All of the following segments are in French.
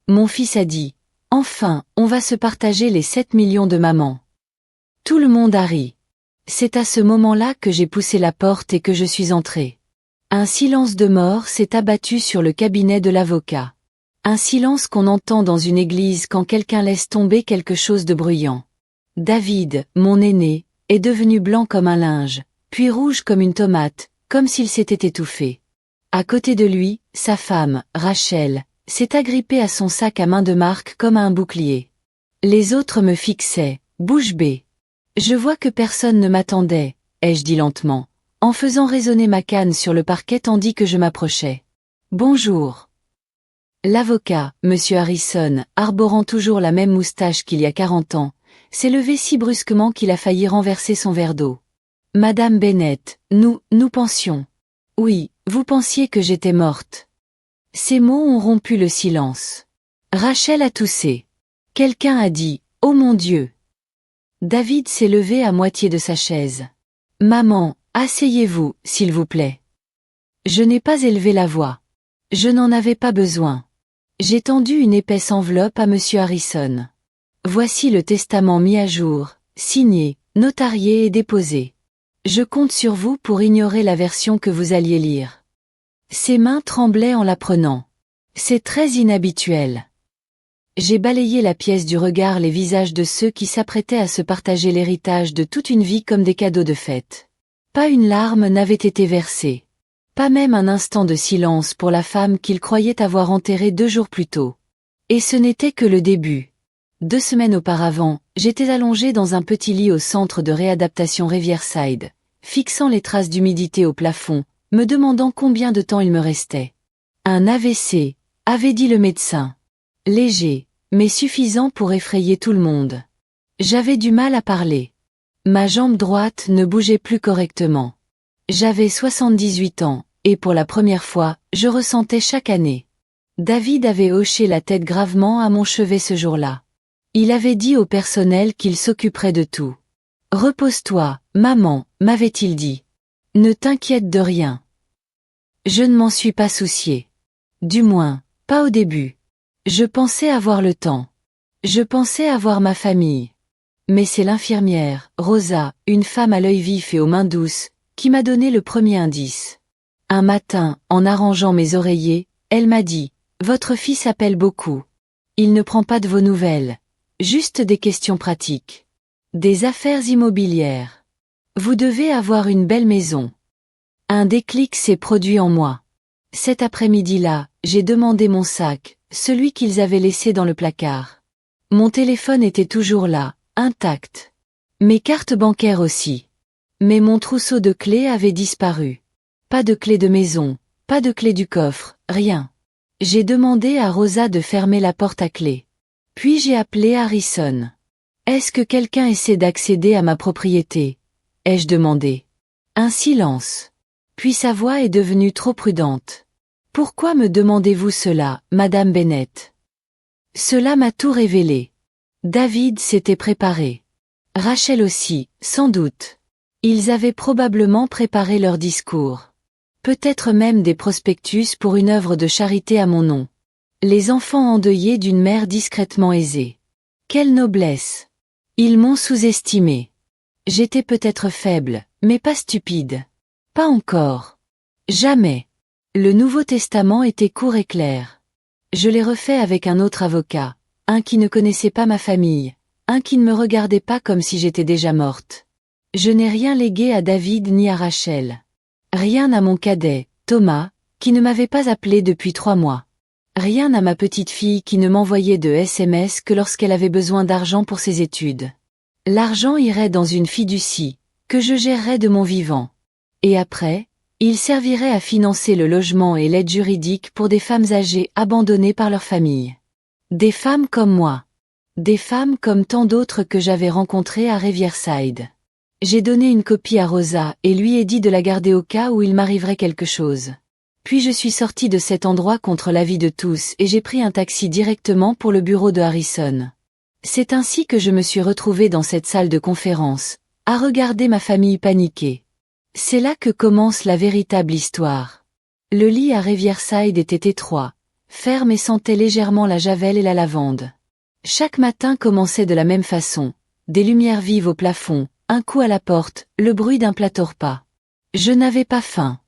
Mon fils a dit, « Enfin, on va se partager les 7 millions de maman. » Tout le monde a ri. C'est à ce moment-là que j'ai poussé la porte et que je suis entrée. Un silence de mort s'est abattu sur le cabinet de l'avocat. Un silence qu'on entend dans une église quand quelqu'un laisse tomber quelque chose de bruyant. David, mon aîné, est devenu blanc comme un linge, puis rouge comme une tomate, comme s'il s'était étouffé. À côté de lui, sa femme, Rachel, s'est agrippée à son sac à main de marque comme à un bouclier. Les autres me fixaient, bouche bée. Je vois que personne ne m'attendait, ai-je dit lentement, en faisant résonner ma canne sur le parquet tandis que je m'approchais. Bonjour. L'avocat, Monsieur Harrison, arborant toujours la même moustache qu'il y a 40 ans, s'est levé si brusquement qu'il a failli renverser son verre d'eau. Madame Bennett, nous pensions. Oui, vous pensiez que j'étais morte. Ces mots ont rompu le silence. Rachel a toussé. Quelqu'un a dit, oh mon Dieu. David s'est levé à moitié de sa chaise. Maman, asseyez-vous, s'il vous plaît. Je n'ai pas élevé la voix. Je n'en avais pas besoin. J'ai tendu une épaisse enveloppe à Monsieur Harrison. Voici le testament mis à jour, signé, notarié et déposé. Je compte sur vous pour ignorer la version que vous alliez lire. Ses mains tremblaient en la prenant. C'est très inhabituel. J'ai balayé la pièce du regard les visages de ceux qui s'apprêtaient à se partager l'héritage de toute une vie comme des cadeaux de fête. Pas une larme n'avait été versée. Pas même un instant de silence pour la femme qu'ils croyaient avoir enterrée 2 jours plus tôt. Et ce n'était que le début. 2 semaines auparavant, j'étais allongée dans un petit lit au centre de réadaptation Riverside, fixant les traces d'humidité au plafond, me demandant combien de temps il me restait. Un AVC, avait dit le médecin. Léger, mais suffisant pour effrayer tout le monde. J'avais du mal à parler. Ma jambe droite ne bougeait plus correctement. J'avais 78 ans, et pour la première fois, je ressentais chaque année. David avait hoché la tête gravement à mon chevet ce jour-là. Il avait dit au personnel qu'il s'occuperait de tout. « Repose-toi, maman », m'avait-il dit. « Ne t'inquiète de rien. » Je ne m'en suis pas souciée. Du moins, pas au début. Je pensais avoir le temps. Je pensais avoir ma famille. Mais c'est l'infirmière, Rosa, une femme à l'œil vif et aux mains douces, qui m'a donné le premier indice. Un matin, en arrangeant mes oreillers, elle m'a dit « Votre fils appelle beaucoup. Il ne prend pas de vos nouvelles. Juste des questions pratiques. Des affaires immobilières. Vous devez avoir une belle maison. » Un déclic s'est produit en moi. Cet après-midi-là, j'ai demandé mon sac, celui qu'ils avaient laissé dans le placard. Mon téléphone était toujours là, intact. Mes cartes bancaires aussi. Mais mon trousseau de clés avait disparu. Pas de clé de maison, pas de clé du coffre, rien. J'ai demandé à Rosa de fermer la porte à clé. Puis j'ai appelé Harrison. Est-ce que quelqu'un essaie d'accéder à ma propriété? Ai-je demandé. Un silence. Puis sa voix est devenue trop prudente. Pourquoi me demandez-vous cela, Madame Bennett? Cela m'a tout révélé. David s'était préparé. Rachel aussi, sans doute. Ils avaient probablement préparé leur discours. Peut-être même des prospectus pour une œuvre de charité à mon nom. Les enfants endeuillés d'une mère discrètement aisée. Quelle noblesse! Ils m'ont sous-estimé. J'étais peut-être faible, mais pas stupide. Pas encore. Jamais. Le Nouveau Testament était court et clair. Je l'ai refait avec un autre avocat, un qui ne connaissait pas ma famille, un qui ne me regardait pas comme si j'étais déjà morte. Je n'ai rien légué à David ni à Rachel. Rien à mon cadet, Thomas, qui ne m'avait pas appelé depuis 3 mois. Rien à ma petite fille qui ne m'envoyait de SMS que lorsqu'elle avait besoin d'argent pour ses études. L'argent irait dans une fiducie, que je gérerais de mon vivant. Et après, il servirait à financer le logement et l'aide juridique pour des femmes âgées abandonnées par leur famille. Des femmes comme moi. Des femmes comme tant d'autres que j'avais rencontrées à Riverside. J'ai donné une copie à Rosa et lui ai dit de la garder au cas où il m'arriverait quelque chose. Puis je suis sortie de cet endroit contre l'avis de tous et j'ai pris un taxi directement pour le bureau de Harrison. C'est ainsi que je me suis retrouvée dans cette salle de conférence, à regarder ma famille paniquer. C'est là que commence la véritable histoire. Le lit à Riverside était étroit, ferme et sentait légèrement la javel et la lavande. Chaque matin commençait de la même façon, des lumières vives au plafond, un coup à la porte, le bruit d'un plateau repas. Je n'avais pas faim.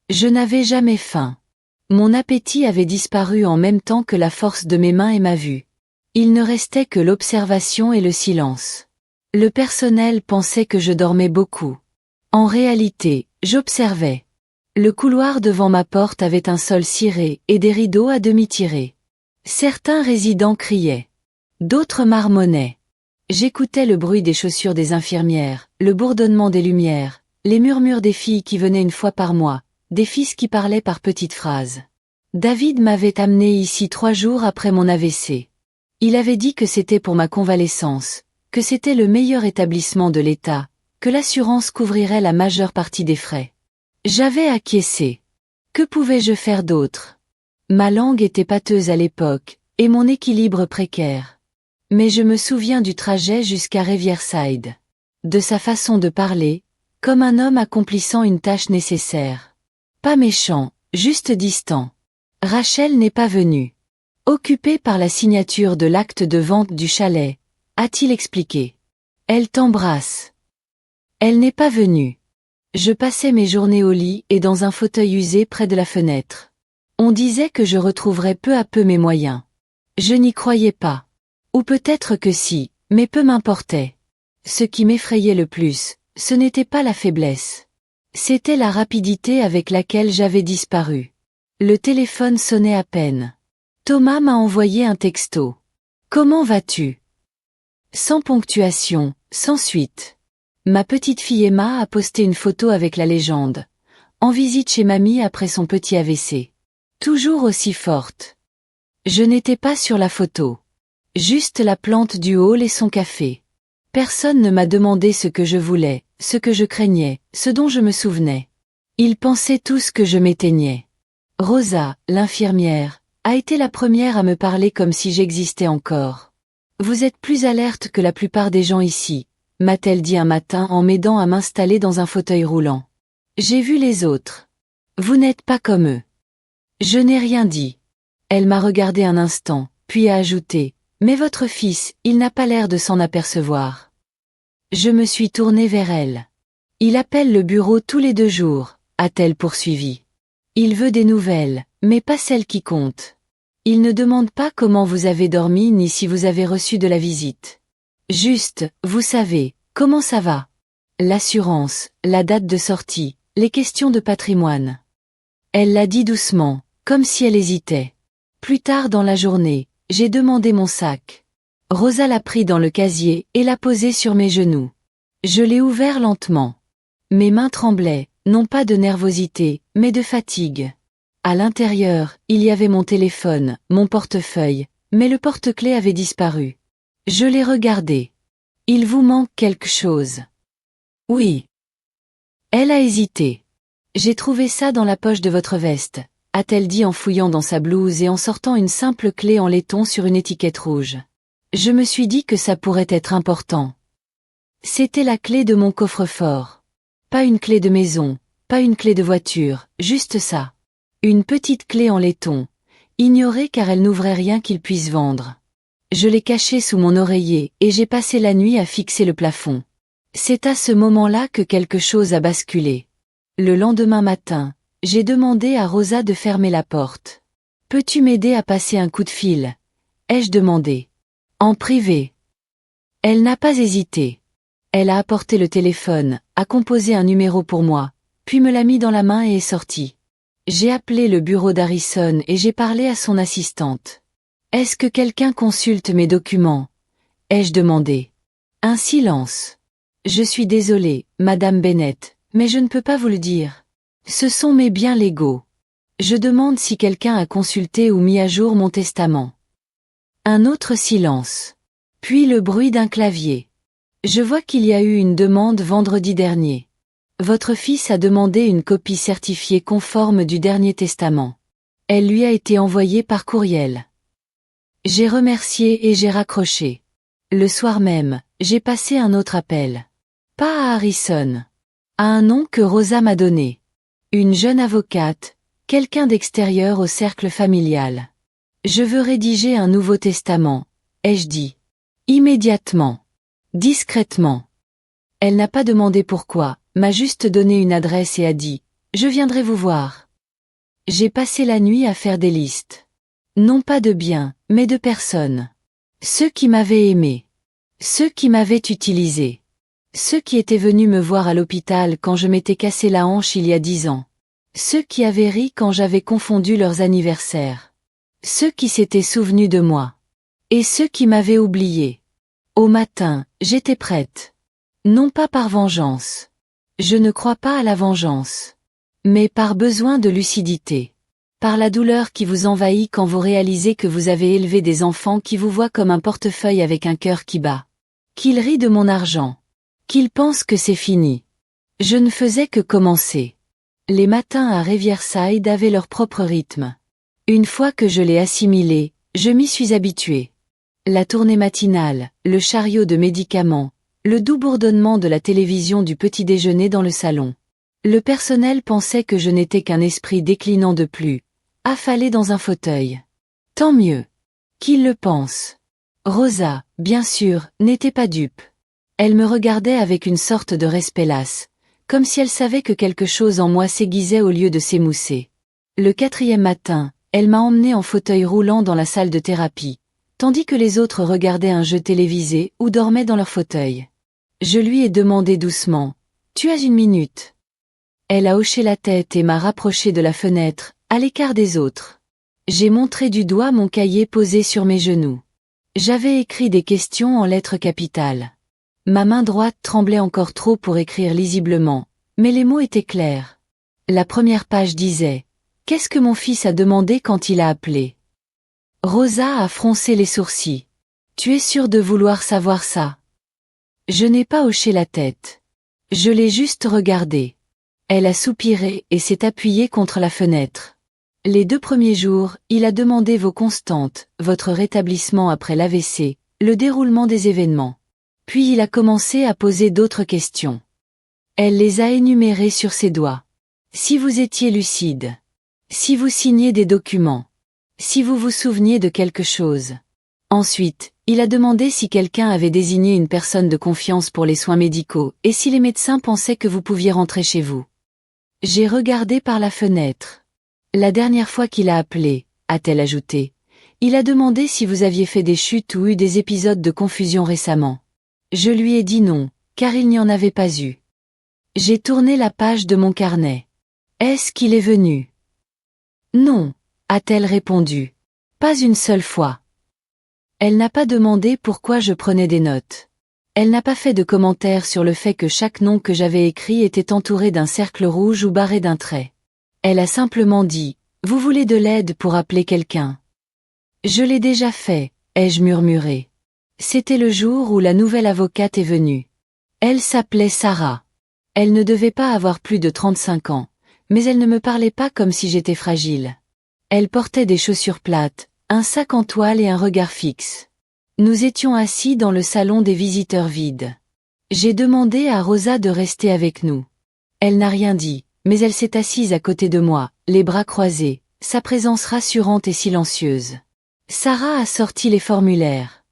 Je n'avais jamais faim. Mon appétit avait disparu en même temps que la force de mes mains et ma vue. Il ne restait que l'observation et le silence. Le personnel pensait que je dormais beaucoup. En réalité, j'observais. Le couloir devant ma porte avait un sol ciré et des rideaux à demi tirés. Certains résidents criaient. D'autres marmonnaient. J'écoutais le bruit des chaussures des infirmières, le bourdonnement des lumières, les murmures des filles qui venaient une fois par mois, des fils qui parlaient par petites phrases. David m'avait amené ici 3 jours après mon AVC. Il avait dit que c'était pour ma convalescence, que c'était le meilleur établissement de l'État, que l'assurance couvrirait la majeure partie des frais. J'avais acquiescé. Que pouvais-je faire d'autre? Ma langue était pâteuse à l'époque, et mon équilibre précaire. Mais je me souviens du trajet jusqu'à Riverside. De sa façon de parler, comme un homme accomplissant une tâche nécessaire. Pas méchant, juste distant. Rachel n'est pas venue. Occupée par la signature de l'acte de vente du chalet, a-t-il expliqué. Elle t'embrasse. Elle n'est pas venue. Je passais mes journées au lit et dans un fauteuil usé près de la fenêtre. On disait que je retrouverais peu à peu mes moyens. Je n'y croyais pas. Ou peut-être que si, mais peu m'importait. Ce qui m'effrayait le plus, ce n'était pas la faiblesse. C'était la rapidité avec laquelle j'avais disparu. Le téléphone sonnait à peine. Thomas m'a envoyé un texto. Comment vas-tu? Sans ponctuation, sans suite. Ma petite fille Emma a posté une photo avec la légende. En visite chez mamie après son petit AVC. Toujours aussi forte. Je n'étais pas sur la photo. Juste la plante du hall et son café. Personne ne m'a demandé ce que je voulais, ce que je craignais, ce dont je me souvenais. Ils pensaient tous que je m'éteignais. Rosa, l'infirmière, a été la première à me parler comme si j'existais encore. Vous êtes plus alerte que la plupart des gens ici, m'a-t-elle dit un matin en m'aidant à m'installer dans un fauteuil roulant. J'ai vu les autres. Vous n'êtes pas comme eux. Je n'ai rien dit. Elle m'a regardé un instant, puis a ajouté, mais votre fils, il n'a pas l'air de s'en apercevoir. Je me suis tournée vers elle. Il appelle le bureau tous les 2 jours, a-t-elle poursuivi. Il veut des nouvelles, mais pas celles qui comptent. Il ne demande pas comment vous avez dormi ni si vous avez reçu de la visite. Juste, vous savez, comment ça va? L'assurance, la date de sortie, les questions de patrimoine. Elle l'a dit doucement, comme si elle hésitait. Plus tard dans la journée, j'ai demandé mon sac. Rosa l'a pris dans le casier et l'a posé sur mes genoux. Je l'ai ouvert lentement. Mes mains tremblaient, non pas de nervosité, mais de fatigue. À l'intérieur, il y avait mon téléphone, mon portefeuille, mais le porte-clés avait disparu. Je l'ai regardé. Il vous manque quelque chose. Oui. Elle a hésité. J'ai trouvé ça dans la poche de votre veste, a-t-elle dit en fouillant dans sa blouse et en sortant une simple clé en laiton sur une étiquette rouge. Je me suis dit que ça pourrait être important. C'était la clé de mon coffre-fort. Pas une clé de maison, pas une clé de voiture, juste ça. Une petite clé en laiton, ignorée car elle n'ouvrait rien qu'il puisse vendre. Je l'ai cachée sous mon oreiller et j'ai passé la nuit à fixer le plafond. C'est à ce moment-là que quelque chose a basculé. Le lendemain matin, j'ai demandé à Rosa de fermer la porte. « Peux-tu m'aider à passer un coup de fil ?» ai-je demandé. En privé. Elle n'a pas hésité. Elle a apporté le téléphone, a composé un numéro pour moi, puis me l'a mis dans la main et est sortie. J'ai appelé le bureau d'Harrison et j'ai parlé à son assistante. « Est-ce que quelqu'un consulte mes documents ?» ai-je demandé. Un silence. « Je suis désolée, Madame Bennett, mais je ne peux pas vous le dire. Ce sont mes biens légaux. Je demande si quelqu'un a consulté ou mis à jour mon testament. » Un autre silence. Puis le bruit d'un clavier. « Je vois qu'il y a eu une demande vendredi dernier. Votre fils a demandé une copie certifiée conforme du dernier testament. Elle lui a été envoyée par courriel. » J'ai remercié et j'ai raccroché. Le soir même, j'ai passé un autre appel. Pas à Harrison. À un nom que Rosa m'a donné. Une jeune avocate, quelqu'un d'extérieur au cercle familial. Je veux rédiger un Nouveau Testament, ai-je dit. Immédiatement. Discrètement. Elle n'a pas demandé pourquoi, m'a juste donné une adresse et a dit « Je viendrai vous voir ». J'ai passé la nuit à faire des listes. Non pas de biens, mais de personnes. Ceux qui m'avaient aimé. Ceux qui m'avaient utilisé. Ceux qui étaient venus me voir à l'hôpital quand je m'étais cassé la hanche il y a 10 ans. Ceux qui avaient ri quand j'avais confondu leurs anniversaires. Ceux qui s'étaient souvenus de moi. Et ceux qui m'avaient oublié. Au matin, j'étais prête. Non pas par vengeance. Je ne crois pas à la vengeance. Mais par besoin de lucidité. Par la douleur qui vous envahit quand vous réalisez que vous avez élevé des enfants qui vous voient comme un portefeuille avec un cœur qui bat. Qu'ils rient de mon argent. Qu'ils pensent que c'est fini. Je ne faisais que commencer. Les matins à Riverside avaient leur propre rythme. Une fois que je l'ai assimilé, je m'y suis habitué. La tournée matinale, le chariot de médicaments, le doux bourdonnement de la télévision du petit déjeuner dans le salon. Le personnel pensait que je n'étais qu'un esprit déclinant de plus, affalé dans un fauteuil. Tant mieux. Qu'ils le pensent. Rosa, bien sûr, n'était pas dupe. Elle me regardait avec une sorte de respect lasse, comme si elle savait que quelque chose en moi s'aiguisait au lieu de s'émousser. Le 4e matin, elle m'a emmené en fauteuil roulant dans la salle de thérapie, tandis que les autres regardaient un jeu télévisé ou dormaient dans leur fauteuil. Je lui ai demandé doucement « Tu as une minute ?» Elle a hoché la tête et m'a rapproché de la fenêtre, à l'écart des autres. J'ai montré du doigt mon cahier posé sur mes genoux. J'avais écrit des questions en lettres capitales. Ma main droite tremblait encore trop pour écrire lisiblement, mais les mots étaient clairs. La première page disait « Qu'est-ce que mon fils a demandé quand il a appelé ?» Rosa a froncé les sourcils. « Tu es sûre de vouloir savoir ça ?» Je n'ai pas hoché la tête. Je l'ai juste regardée. Elle a soupiré et s'est appuyée contre la fenêtre. Les 2 premiers jours, il a demandé vos constantes, votre rétablissement après l'AVC, le déroulement des événements. Puis il a commencé à poser d'autres questions. Elle les a énumérées sur ses doigts. Si vous étiez lucide. Si vous signiez des documents. Si vous vous souveniez de quelque chose. Ensuite, il a demandé si quelqu'un avait désigné une personne de confiance pour les soins médicaux et si les médecins pensaient que vous pouviez rentrer chez vous. J'ai regardé par la fenêtre. La dernière fois qu'il a appelé, a-t-elle ajouté, il a demandé si vous aviez fait des chutes ou eu des épisodes de confusion récemment. Je lui ai dit non, car il n'y en avait pas eu. J'ai tourné la page de mon carnet. Est-ce qu'il est venu? Non, a-t-elle répondu. Pas une seule fois. Elle n'a pas demandé pourquoi je prenais des notes. Elle n'a pas fait de commentaire sur le fait que chaque nom que j'avais écrit était entouré d'un cercle rouge ou barré d'un trait. Elle a simplement dit « Vous voulez de l'aide pour appeler quelqu'un ?» Je l'ai déjà fait, ai-je murmuré. C'était le jour où la nouvelle avocate est venue. Elle s'appelait Sarah. Elle ne devait pas avoir plus de 35 ans, mais elle ne me parlait pas comme si j'étais fragile. Elle portait des chaussures plates, un sac en toile et un regard fixe. Nous étions assis dans le salon des visiteurs vides. J'ai demandé à Rosa de rester avec nous. Elle n'a rien dit, mais elle s'est assise à côté de moi, les bras croisés, sa présence rassurante et silencieuse. Sarah a sorti les formulaires.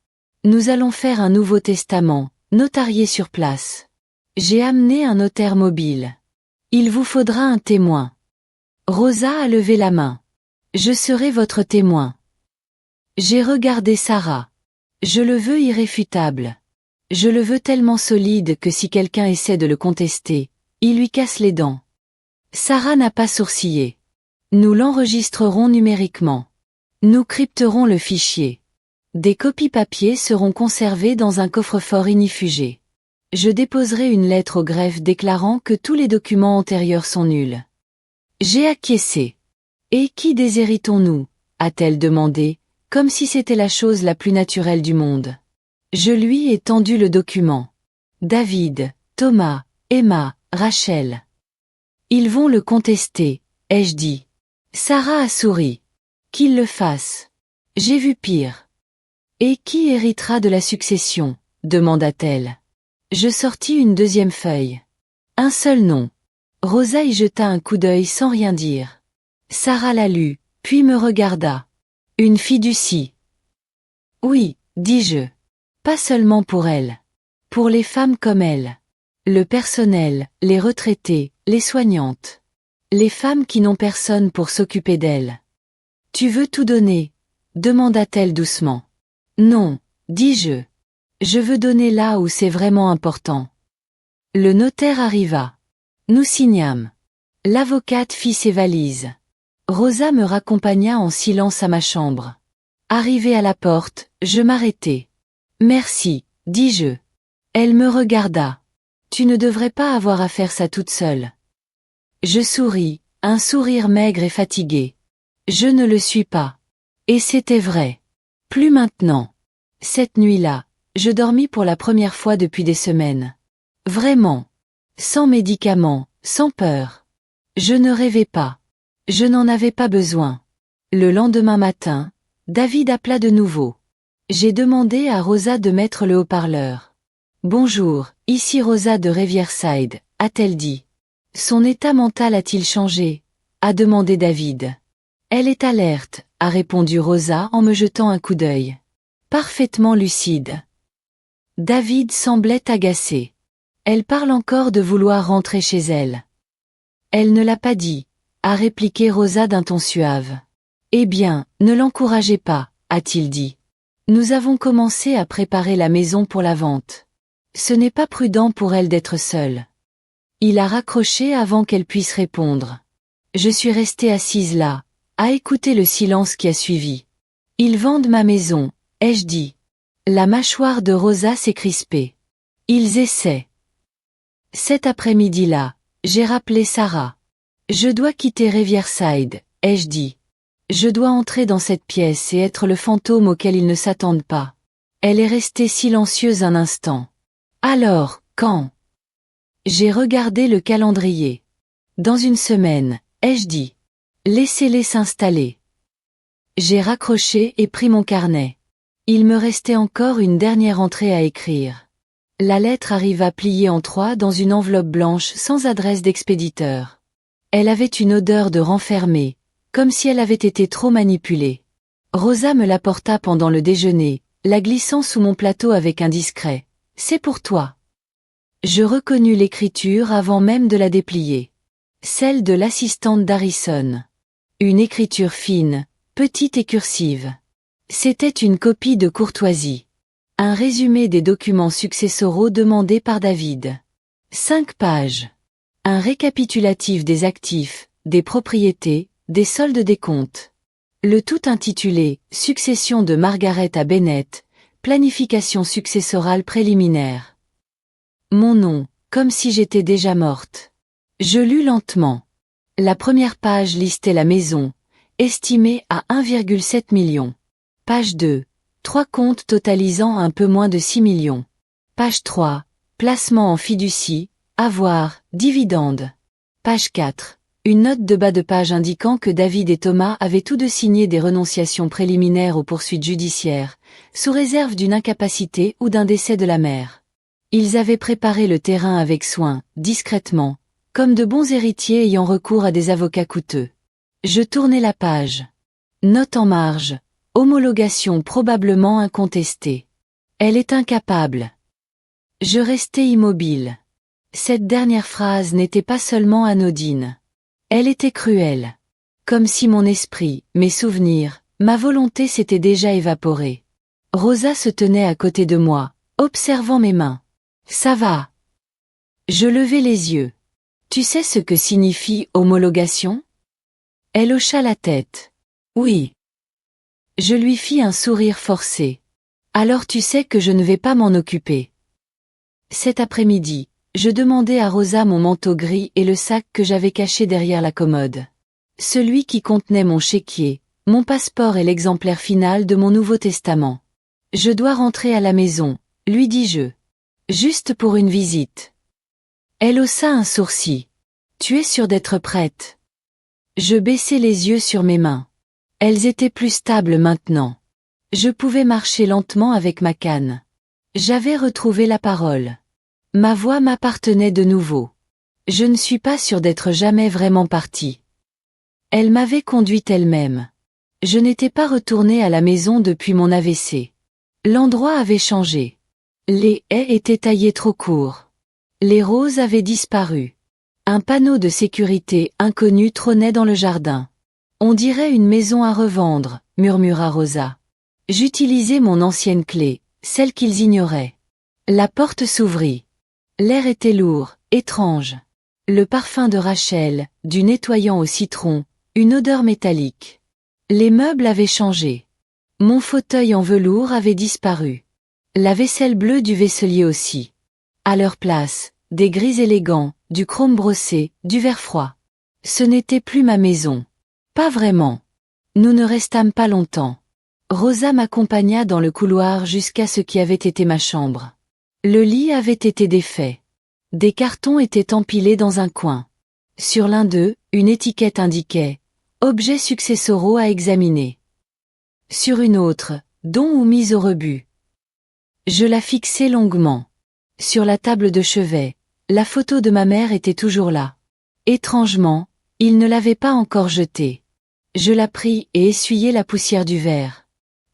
Nous allons faire un Nouveau Testament, notarié sur place. J'ai amené un notaire mobile. Il vous faudra un témoin. Rosa a levé la main. Je serai votre témoin. J'ai regardé Sarah. Je le veux irréfutable. Je le veux tellement solide que si quelqu'un essaie de le contester, il lui casse les dents. Sarah n'a pas sourcillé. Nous l'enregistrerons numériquement. Nous crypterons le fichier. Des copies papier seront conservées dans un coffre-fort ignifugé. Je déposerai une lettre au greffe déclarant que tous les documents antérieurs sont nuls. J'ai acquiescé. Et qui déshéritons-nous? A-t-elle demandé, comme si c'était la chose la plus naturelle du monde. Je lui ai tendu le document. David, Thomas, Emma, Rachel. Ils vont le contester, ai-je dit. Sarah a souri. Qu'ils le fassent. J'ai vu pire. Et qui héritera de la succession? Demanda-t-elle. Je sortis une 2e feuille. Un seul nom. Rosa y jeta un coup d'œil sans rien dire. Sarah la lut, puis me regarda. Une fiducie. Oui, dis-je. Pas seulement pour elle. Pour les femmes comme elle. Le personnel, les retraités, les soignantes. Les femmes qui n'ont personne pour s'occuper d'elles. Tu veux tout donner? Demanda-t-elle doucement. Non, dis-je. Je veux donner là où c'est vraiment important. Le notaire arriva. Nous signâmes. L'avocate fit ses valises. Rosa me raccompagna en silence à ma chambre. Arrivé à la porte, je m'arrêtai. Merci, dis-je. Elle me regarda. Tu ne devrais pas avoir à faire ça toute seule. Je souris, un sourire maigre et fatigué. Je ne le suis pas. Et c'était vrai. Plus maintenant. Cette nuit-là, je dormis pour la première fois depuis des semaines. Vraiment. Sans médicaments, sans peur. Je ne rêvais pas. Je n'en avais pas besoin. Le lendemain matin, David appela de nouveau. J'ai demandé à Rosa de mettre le haut-parleur. Bonjour, ici Rosa de Riverside, a-t-elle dit. Son état mental a-t-il changé? A demandé David. Elle est alerte, a répondu Rosa en me jetant un coup d'œil. Parfaitement lucide. David semblait agacé. Elle parle encore de vouloir rentrer chez elle. Elle ne l'a pas dit, a répliqué Rosa d'un ton suave. Eh bien, ne l'encouragez pas, a-t-il dit. Nous avons commencé à préparer la maison pour la vente. Ce n'est pas prudent pour elle d'être seule. Il a raccroché avant qu'elle puisse répondre. Je suis restée assise là, à écouter le silence qui a suivi. Ils vendent ma maison, ai-je dit. La mâchoire de Rosa s'est crispée. Ils essaient. Cet après-midi-là, j'ai rappelé Sarah. Je dois quitter Riverside, ai-je dit. Je dois entrer dans cette pièce et être le fantôme auquel ils ne s'attendent pas. Elle est restée silencieuse un instant. Alors, quand? J'ai regardé le calendrier. Dans une semaine, ai-je dit. Laissez-les s'installer. J'ai raccroché et pris mon carnet. Il me restait encore une dernière entrée à écrire. La lettre arriva pliée en 3 dans une enveloppe blanche sans adresse d'expéditeur. Elle avait une odeur de renfermé, comme si elle avait été trop manipulée. Rosa me l'apporta pendant le déjeuner, la glissant sous mon plateau avec un discret. C'est pour toi. Je reconnus l'écriture avant même de la déplier. Celle de l'assistante d'Harrison. Une écriture fine, petite et cursive. C'était une copie de courtoisie. Un résumé des documents successoraux demandés par David. 5 pages. Un récapitulatif des actifs, des propriétés, des soldes des comptes. Le tout intitulé « Succession de Margaret à Bennett, planification successorale préliminaire ». Mon nom, comme si j'étais déjà morte. Je lus lentement. La première page listait la maison, estimée à 1,7 million. Page 2. 3 comptes totalisant un peu moins de 6 millions. Page 3. Placement en fiducie, avoir, dividendes. Page 4. Une note de bas de page indiquant que David et Thomas avaient tous deux signé des renonciations préliminaires aux poursuites judiciaires, sous réserve d'une incapacité ou d'un décès de la mère. Ils avaient préparé le terrain avec soin, discrètement, comme de bons héritiers ayant recours à des avocats coûteux. Je tournai la page. Note en marge. Homologation probablement incontestée. Elle est incapable. Je restai immobile. Cette dernière phrase n'était pas seulement anodine. Elle était cruelle. Comme si mon esprit, mes souvenirs, ma volonté s'étaient déjà évaporés. Rosa se tenait à côté de moi, observant mes mains. Ça va. Je levai les yeux. Tu sais ce que signifie homologation? Elle hocha la tête. Oui. Je lui fis un sourire forcé. Alors tu sais que je ne vais pas m'en occuper. Cet après-midi, je demandai à Rosa mon manteau gris et le sac que j'avais caché derrière la commode. Celui qui contenait mon chéquier, mon passeport et l'exemplaire final de mon Nouveau Testament. Je dois rentrer à la maison, lui dis-je. Juste pour une visite. Elle haussa un sourcil. Tu es sûre d'être prête? Je baissai les yeux sur mes mains. Elles étaient plus stables maintenant. Je pouvais marcher lentement avec ma canne. J'avais retrouvé la parole. Ma voix m'appartenait de nouveau. Je ne suis pas sûre d'être jamais vraiment partie. Elle m'avait conduite elle-même. Je n'étais pas retournée à la maison depuis mon AVC. L'endroit avait changé. Les haies étaient taillées trop court. Les roses avaient disparu. Un panneau de sécurité inconnu trônait dans le jardin. On dirait une maison à revendre, murmura Rosa. J'utilisais mon ancienne clé, celle qu'ils ignoraient. La porte s'ouvrit. L'air était lourd, étrange. Le parfum de Rachel, du nettoyant au citron, une odeur métallique. Les meubles avaient changé. Mon fauteuil en velours avait disparu. La vaisselle bleue du vaisselier aussi. À leur place, des gris élégants, du chrome brossé, du verre froid. Ce n'était plus ma maison. Pas vraiment. Nous ne restâmes pas longtemps. Rosa m'accompagna dans le couloir jusqu'à ce qui avait été ma chambre. Le lit avait été défait. Des cartons étaient empilés dans un coin. Sur l'un d'eux, une étiquette indiquait « Objets successoraux à examiner ». Sur une autre, « Don ou mise au rebut ». Je la fixai longuement. Sur la table de chevet, la photo de ma mère était toujours là. Étrangement, il ne l'avait pas encore jetée. Je la pris et essuyai la poussière du verre.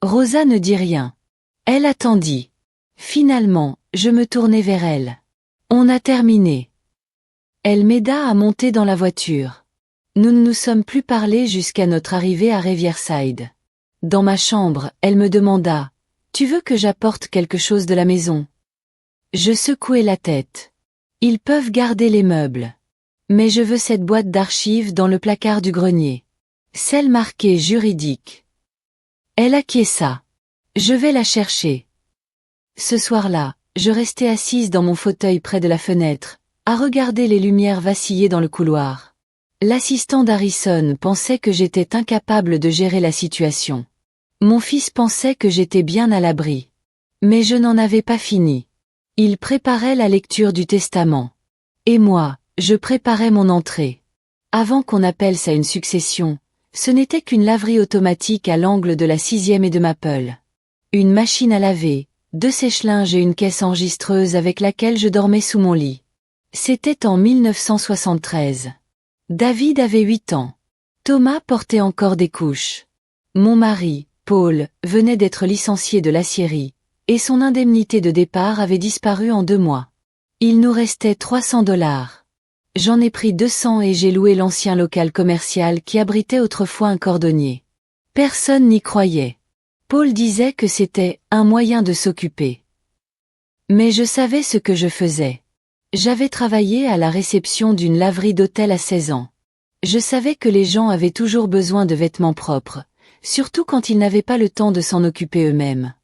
Rosa ne dit rien. Elle attendit. Finalement, je me tournai vers elle. On a terminé. Elle m'aida à monter dans la voiture. Nous ne nous sommes plus parlé jusqu'à notre arrivée à Riverside. Dans ma chambre, elle me demanda « Tu veux que j'apporte quelque chose de la maison ?» Je secouai la tête. Ils peuvent garder les meubles. Mais je veux cette boîte d'archives dans le placard du grenier. Celle marquée juridique. Elle acquiesça. Je vais la chercher. Ce soir-là, je restai assise dans mon fauteuil près de la fenêtre, à regarder les lumières vaciller dans le couloir. L'assistant d'Harrison pensait que j'étais incapable de gérer la situation. Mon fils pensait que j'étais bien à l'abri. Mais je n'en avais pas fini. Il préparait la lecture du testament. Et moi, je préparais mon entrée. Avant qu'on appelle ça une succession, ce n'était qu'une laverie automatique à l'angle de la 6e et de Maple. Une machine à laver, 2 sèche-linges et une caisse enregistreuse avec laquelle je dormais sous mon lit. C'était en 1973. David avait 8 ans. Thomas portait encore des couches. Mon mari, Paul, venait d'être licencié de l'aciérie, et son indemnité de départ avait disparu en 2 mois. Il nous restait $300. J'en ai pris 200 et j'ai loué l'ancien local commercial qui abritait autrefois un cordonnier. Personne n'y croyait. Paul disait que c'était un moyen de s'occuper. Mais je savais ce que je faisais. J'avais travaillé à la réception d'une laverie d'hôtel à 16 ans. Je savais que les gens avaient toujours besoin de vêtements propres, surtout quand ils n'avaient pas le temps de s'en occuper eux-mêmes.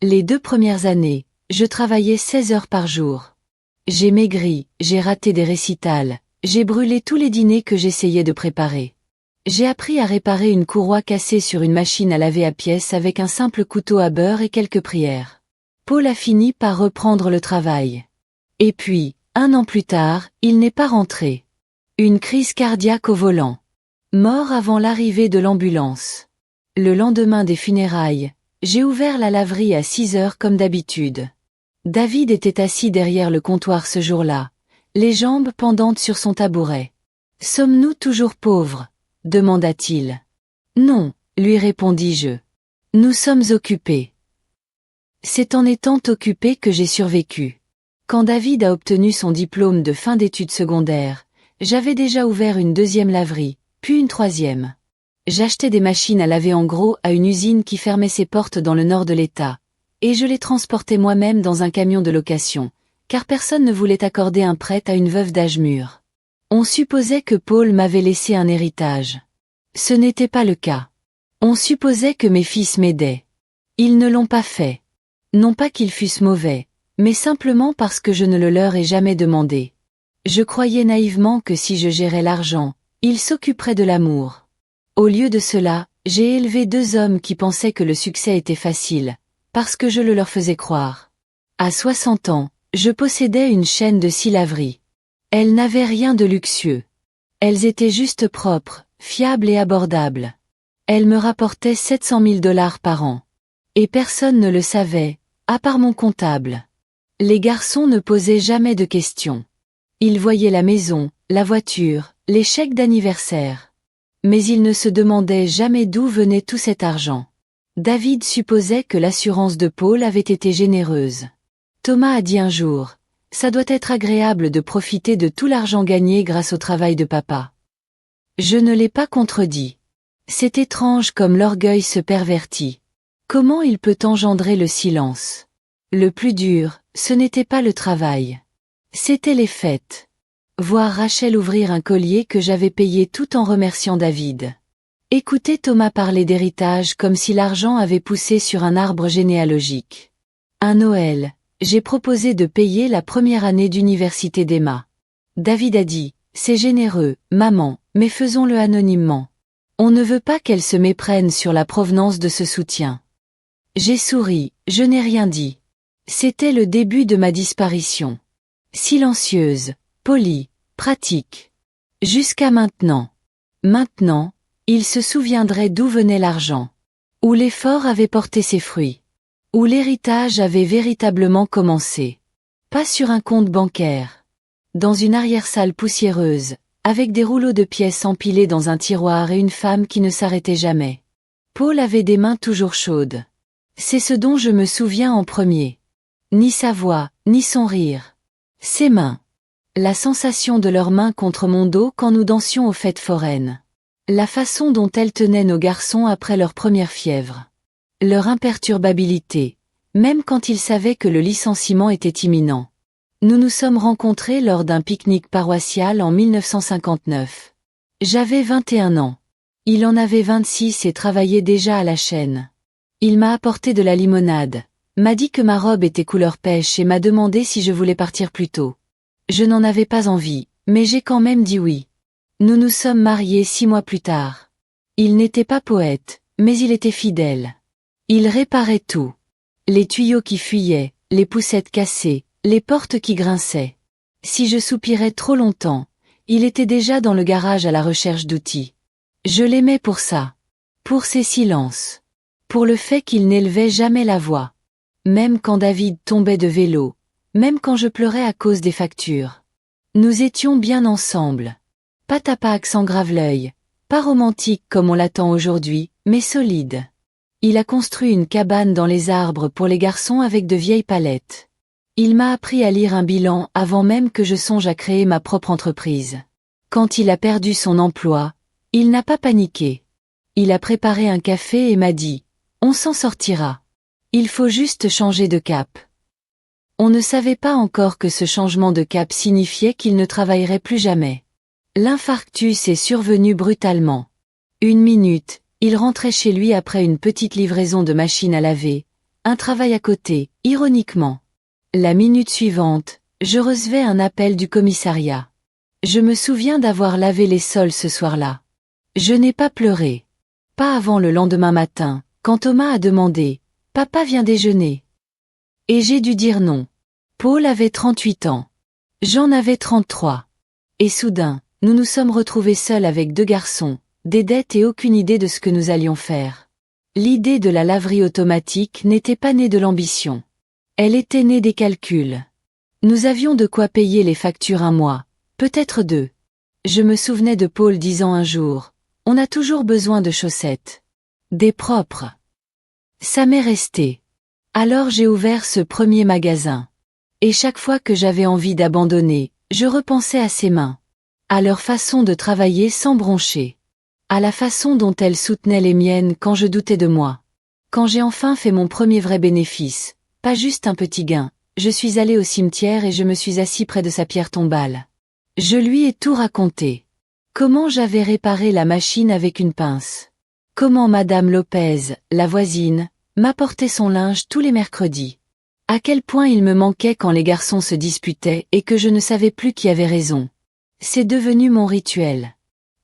Les 2 premières années, je travaillais 16 heures par jour. J'ai maigri, j'ai raté des récitals, j'ai brûlé tous les dîners que j'essayais de préparer. J'ai appris à réparer une courroie cassée sur une machine à laver à pièces avec un simple couteau à beurre et quelques prières. Paul a fini par reprendre le travail. Et puis, 1 an plus tard, il n'est pas rentré. Une crise cardiaque au volant. Mort avant l'arrivée de l'ambulance. Le lendemain des funérailles, j'ai ouvert la laverie à 6 heures comme d'habitude. David était assis derrière le comptoir ce jour-là, les jambes pendantes sur son tabouret. « Sommes-nous toujours pauvres ?» demanda-t-il. « Non, lui répondis-je. Nous sommes occupés. » C'est en étant occupé que j'ai survécu. Quand David a obtenu son diplôme de fin d'études secondaires, j'avais déjà ouvert une 2e laverie, puis une 3e. J'achetais des machines à laver en gros à une usine qui fermait ses portes dans le nord de l'État, et je les transportais moi-même dans un camion de location, car personne ne voulait accorder un prêt à une veuve d'âge mûr. On supposait que Paul m'avait laissé un héritage. Ce n'était pas le cas. On supposait que mes fils m'aidaient. Ils ne l'ont pas fait. Non pas qu'ils fussent mauvais, mais simplement parce que je ne le leur ai jamais demandé. Je croyais naïvement que si je gérais l'argent, ils s'occuperaient de l'amour. Au lieu de cela, j'ai élevé 2 hommes qui pensaient que le succès était facile, parce que je le leur faisais croire. À 60 ans, je possédais une chaîne de 6 laveries. Elles n'avaient rien de luxueux. Elles étaient juste propres, fiables et abordables. Elles me rapportaient $700 000 par an. Et personne ne le savait, à part mon comptable. Les garçons ne posaient jamais de questions. Ils voyaient la maison, la voiture, les chèques d'anniversaire. Mais il ne se demandait jamais d'où venait tout cet argent. David supposait que l'assurance de Paul avait été généreuse. Thomas a dit un jour, « Ça doit être agréable de profiter de tout l'argent gagné grâce au travail de papa. » Je ne l'ai pas contredit. C'est étrange comme l'orgueil se pervertit. Comment il peut engendrer le silence? Le plus dur, ce n'était pas le travail. C'étaient les fêtes. Voir Rachel ouvrir un collier que j'avais payé tout en remerciant David. Écouter Thomas parler d'héritage comme si l'argent avait poussé sur un arbre généalogique. Un Noël, j'ai proposé de payer la première année d'université d'Emma. David a dit, « C'est généreux, maman, mais faisons-le anonymement. On ne veut pas qu'elle se méprenne sur la provenance de ce soutien. » J'ai souri, je n'ai rien dit. C'était le début de ma disparition. Silencieuse, polie, pratique. Jusqu'à maintenant. Maintenant, il se souviendrait d'où venait l'argent. Où l'effort avait porté ses fruits. Où l'héritage avait véritablement commencé. Pas sur un compte bancaire. Dans une arrière-salle poussiéreuse, avec des rouleaux de pièces empilés dans un tiroir et une femme qui ne s'arrêtait jamais. Paul avait des mains toujours chaudes. C'est ce dont je me souviens en premier. Ni sa voix, ni son rire. Ses mains. La sensation de leurs mains contre mon dos quand nous dansions aux fêtes foraines. La façon dont elles tenaient nos garçons après leur première fièvre. Leur imperturbabilité, même quand ils savaient que le licenciement était imminent. Nous nous sommes rencontrés lors d'un pique-nique paroissial en 1959. J'avais 21 ans. Il en avait 26 et travaillait déjà à la chaîne. Il m'a apporté de la limonade, m'a dit que ma robe était couleur pêche et m'a demandé si je voulais partir plus tôt. Je n'en avais pas envie, mais j'ai quand même dit oui. Nous nous sommes mariés 6 mois plus tard. Il n'était pas poète, mais il était fidèle. Il réparait tout. Les tuyaux qui fuyaient, les poussettes cassées, les portes qui grinçaient. Si je soupirais trop longtemps, il était déjà dans le garage à la recherche d'outils. Je l'aimais pour ça. Pour ses silences. Pour le fait qu'il n'élevait jamais la voix. Même quand David tombait de vélo. Même quand je pleurais à cause des factures. Nous étions bien ensemble. Pas tapac sans grave-l'œil. Pas romantique comme on l'attend aujourd'hui, mais solide. Il a construit une cabane dans les arbres pour les garçons avec de vieilles palettes. Il m'a appris à lire un bilan avant même que je songe à créer ma propre entreprise. Quand il a perdu son emploi, il n'a pas paniqué. Il a préparé un café et m'a dit « On s'en sortira. Il faut juste changer de cap. » On ne savait pas encore que ce changement de cap signifiait qu'il ne travaillerait plus jamais. L'infarctus est survenu brutalement. 1 minute, il rentrait chez lui après une petite livraison de machine à laver, un travail à côté, ironiquement. La minute suivante, je recevais un appel du commissariat. Je me souviens d'avoir lavé les sols ce soir-là. Je n'ai pas pleuré. Pas avant le lendemain matin, quand Thomas a demandé « Papa vient déjeuner ?» Et j'ai dû dire non. Paul avait 38 ans. J'en avais 33. Et soudain, nous nous sommes retrouvés seuls avec 2 garçons, des dettes et aucune idée de ce que nous allions faire. L'idée de la laverie automatique n'était pas née de l'ambition. Elle était née des calculs. Nous avions de quoi payer les factures un mois, peut-être 2. Je me souvenais de Paul disant un jour, « On a toujours besoin de chaussettes. Des propres. » Ça m'est resté. Alors j'ai ouvert ce premier magasin. Et chaque fois que j'avais envie d'abandonner, je repensais à ses mains. À leur façon de travailler sans broncher. À la façon dont elles soutenaient les miennes quand je doutais de moi. Quand j'ai enfin fait mon premier vrai bénéfice, pas juste un petit gain, je suis allé au cimetière et je me suis assis près de sa pierre tombale. Je lui ai tout raconté. Comment j'avais réparé la machine avec une pince. Comment Madame Lopez, la voisine, m'apportait son linge tous les mercredis. À quel point il me manquait quand les garçons se disputaient et que je ne savais plus qui avait raison. C'est devenu mon rituel.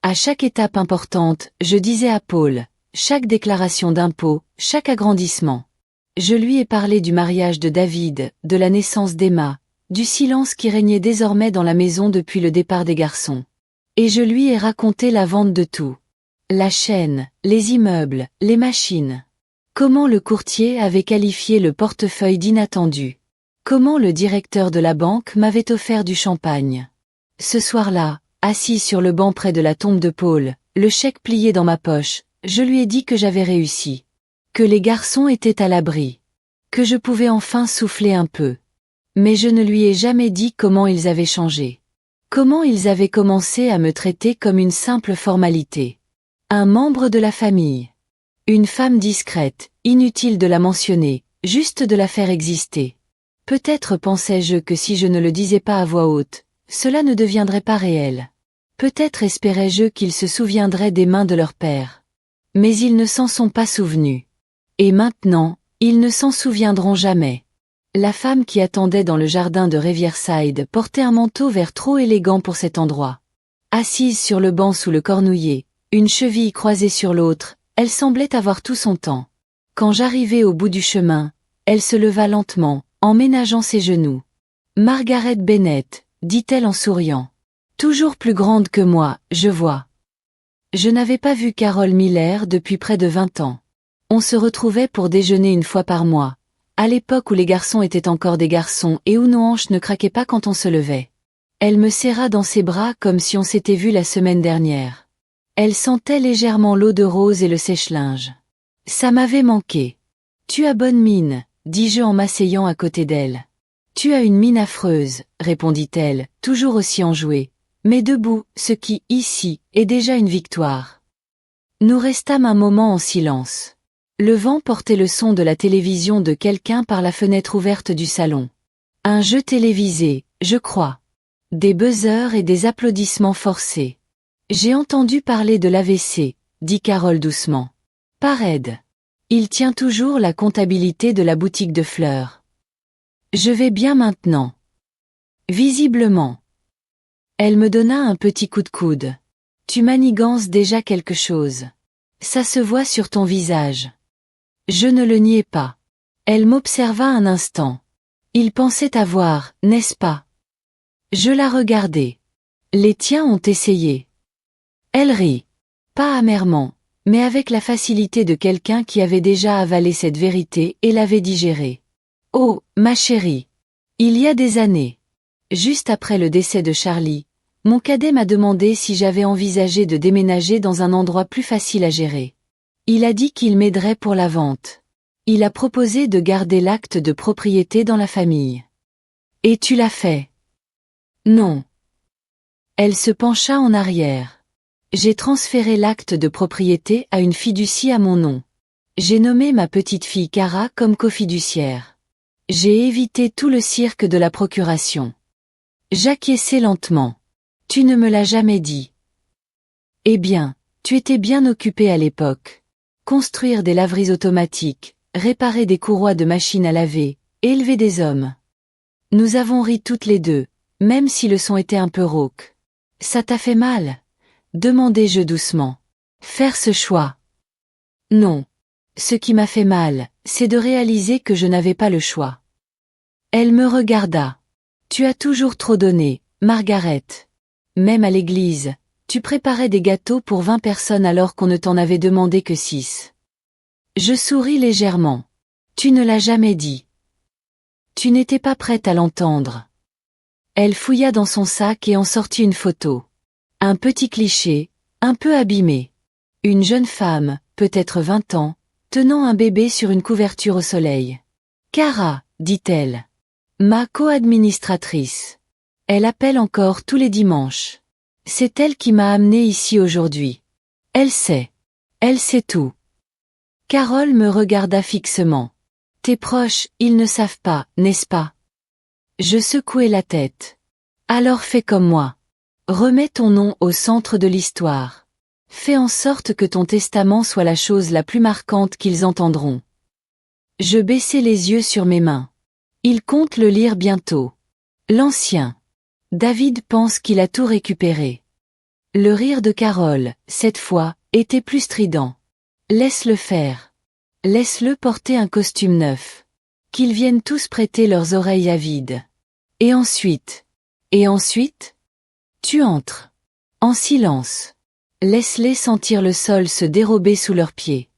À chaque étape importante, je disais à Paul, chaque déclaration d'impôt, chaque agrandissement. Je lui ai parlé du mariage de David, de la naissance d'Emma, du silence qui régnait désormais dans la maison depuis le départ des garçons. Et je lui ai raconté la vente de tout. La chaîne, les immeubles, les machines. Comment le courtier avait qualifié le portefeuille d'inattendu. Comment le directeur de la banque m'avait offert du champagne. Ce soir-là, assis sur le banc près de la tombe de Paul, le chèque plié dans ma poche, je lui ai dit que j'avais réussi. Que les garçons étaient à l'abri. Que je pouvais enfin souffler un peu. Mais je ne lui ai jamais dit comment ils avaient changé. Comment ils avaient commencé à me traiter comme une simple formalité. Un membre de la famille. Une femme discrète, inutile de la mentionner, juste de la faire exister. Peut-être pensais-je que si je ne le disais pas à voix haute, cela ne deviendrait pas réel. Peut-être espérais-je qu'ils se souviendraient des mains de leur père. Mais ils ne s'en sont pas souvenus. Et maintenant, ils ne s'en souviendront jamais. La femme qui attendait dans le jardin de Riverside portait un manteau vert trop élégant pour cet endroit. Assise sur le banc sous le cornouiller, une cheville croisée sur l'autre, elle semblait avoir tout son temps. Quand j'arrivai au bout du chemin, elle se leva lentement, en ménageant ses genoux. « Margaret Bennett », dit-elle en souriant. « Toujours plus grande que moi, je vois. » Je n'avais pas vu Carol Miller depuis près de 20 ans. On se retrouvait pour déjeuner une fois par mois, à l'époque où les garçons étaient encore des garçons et où nos hanches ne craquaient pas quand on se levait. Elle me serra dans ses bras comme si on s'était vu la semaine dernière. Elle sentait légèrement l'eau de rose et le sèche-linge. Ça m'avait manqué. « Tu as bonne mine », dis-je en m'asseyant à côté d'elle. « Tu as une mine affreuse », répondit-elle, toujours aussi enjouée, mais debout, ce qui, ici, est déjà une victoire. Nous restâmes un moment en silence. Le vent portait le son de la télévision de quelqu'un par la fenêtre ouverte du salon. Un jeu télévisé, je crois. Des buzzers et des applaudissements forcés. J'ai entendu parler de l'AVC, dit Carol doucement. Pas raide. Il tient toujours la comptabilité de la boutique de fleurs. Je vais bien maintenant. Visiblement. Elle me donna un petit coup de coude. Tu manigances déjà quelque chose. Ça se voit sur ton visage. Je ne le niais pas. Elle m'observa un instant. Il pensait avoir, n'est-ce pas? Je la regardai. Les tiens ont essayé. Elle rit. Pas amèrement, mais avec la facilité de quelqu'un qui avait déjà avalé cette vérité et l'avait digérée. Oh, ma chérie. Il y a des années. Juste après le décès de Charlie, mon cadet m'a demandé si j'avais envisagé de déménager dans un endroit plus facile à gérer. Il a dit qu'il m'aiderait pour la vente. Il a proposé de garder l'acte de propriété dans la famille. Et tu l'as fait? Non. Elle se pencha en arrière. J'ai transféré l'acte de propriété à une fiducie à mon nom. J'ai nommé ma petite fille Cara comme cofiduciaire. J'ai évité tout le cirque de la procuration. J'acquiesçai lentement. Tu ne me l'as jamais dit. Eh bien, tu étais bien occupé à l'époque. Construire des laveries automatiques, réparer des courroies de machines à laver, élever des hommes. Nous avons ri toutes les deux, même si le son était un peu rauque. Ça t'a fait mal? Demandai-je doucement. Faire ce choix? Non. Ce qui m'a fait mal, c'est de réaliser que je n'avais pas le choix. Elle me regarda. Tu as toujours trop donné, Margaret. Même à l'église, tu préparais des gâteaux pour 20 personnes alors qu'on ne t'en avait demandé que 6. Je souris légèrement. Tu ne l'as jamais dit. Tu n'étais pas prête à l'entendre. Elle fouilla dans son sac et en sortit une photo. Un petit cliché, un peu abîmé. Une jeune femme, peut-être 20 ans, tenant un bébé sur une couverture au soleil. Cara, dit-elle. Ma co-administratrice. Elle appelle encore tous les dimanches. C'est elle qui m'a amenée ici aujourd'hui. Elle sait. Elle sait tout. Carole me regarda fixement. Tes proches, ils ne savent pas, n'est-ce pas? Je secouai la tête. Alors fais comme moi. Remets ton nom au centre de l'histoire. Fais en sorte que ton testament soit la chose la plus marquante qu'ils entendront. Je baissai les yeux sur mes mains. Il compte le lire bientôt. L'ancien. David pense qu'il a tout récupéré. Le rire de Carole, cette fois, était plus strident. Laisse-le faire. Laisse-le porter un costume neuf. Qu'ils viennent tous prêter leurs oreilles avides. Et ensuite? Et ensuite? Tu entres. En silence. Laisse-les sentir le sol se dérober sous leurs pieds.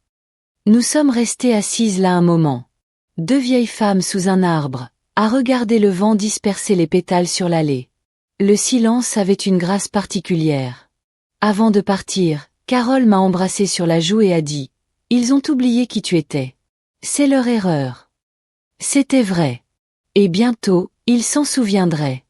Nous sommes restées assises là un moment. Deux vieilles femmes sous un arbre, à regarder le vent disperser les pétales sur l'allée. Le silence avait une grâce particulière. Avant de partir, Carole m'a embrassé sur la joue et a dit « Ils ont oublié qui tu étais. C'est leur erreur. » C'était vrai. Et bientôt, ils s'en souviendraient.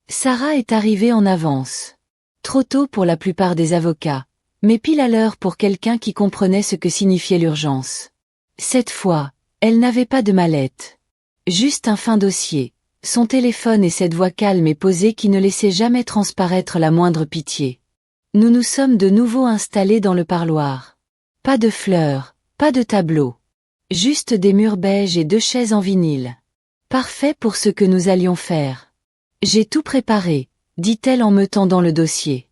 Sarah est arrivée en avance. Trop tôt pour la plupart des avocats, mais pile à l'heure pour quelqu'un qui comprenait ce que signifiait l'urgence. Cette fois, elle n'avait pas de mallette. Juste un fin dossier, son téléphone et cette voix calme et posée qui ne laissait jamais transparaître la moindre pitié. Nous nous sommes de nouveau installés dans le parloir. Pas de fleurs, pas de tableau. Juste des murs beiges et 2 chaises en vinyle. Parfait pour ce que nous allions faire. J'ai tout préparé, dit-elle en me tendant le dossier.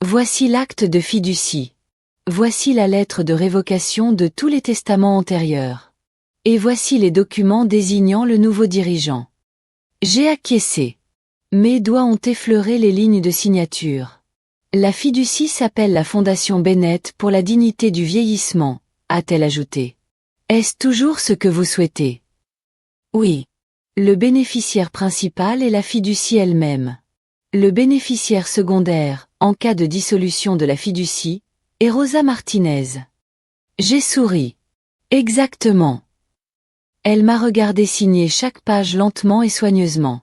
Voici l'acte de fiducie. Voici la lettre de révocation de tous les testaments antérieurs. Et voici les documents désignant le nouveau dirigeant. J'ai acquiescé. Mes doigts ont effleuré les lignes de signature. La fiducie s'appelle la Fondation Bennett pour la dignité du vieillissement, a-t-elle ajouté. Est-ce toujours ce que vous souhaitez? Oui. Le bénéficiaire principal est la fiducie elle-même. Le bénéficiaire secondaire, en cas de dissolution de la fiducie, est Rosa Martinez. J'ai souri. Exactement. Elle m'a regardé signer chaque page lentement et soigneusement.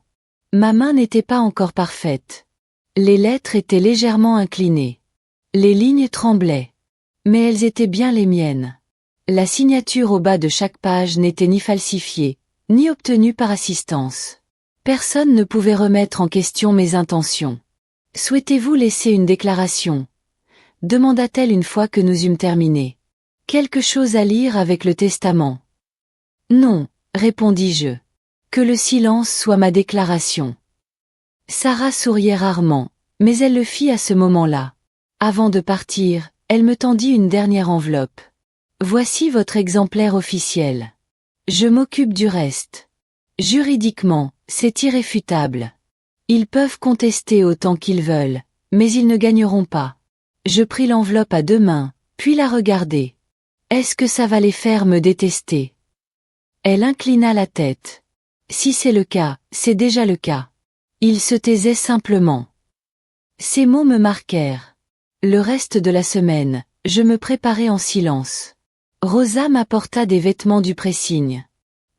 Ma main n'était pas encore parfaite. Les lettres étaient légèrement inclinées. Les lignes tremblaient. Mais elles étaient bien les miennes. La signature au bas de chaque page n'était ni falsifiée, ni obtenue par assistance. Personne ne pouvait remettre en question mes intentions. « Souhaitez-vous laisser une déclaration ?» demanda-t-elle une fois que nous eûmes terminé. « Quelque chose à lire avec le testament ?» Non, répondis-je. Que le silence soit ma déclaration. Sarah souriait rarement, mais elle le fit à ce moment-là. Avant de partir, elle me tendit une dernière enveloppe. Voici votre exemplaire officiel. Je m'occupe du reste. Juridiquement, c'est irréfutable. Ils peuvent contester autant qu'ils veulent, mais ils ne gagneront pas. Je pris l'enveloppe à 2 mains, puis la regardai. Est-ce que ça va les faire me détester? Elle inclina la tête. Si c'est le cas, c'est déjà le cas. Il se taisait simplement. Ces mots me marquèrent. Le reste de la semaine, je me préparais en silence. Rosa m'apporta des vêtements du pressing.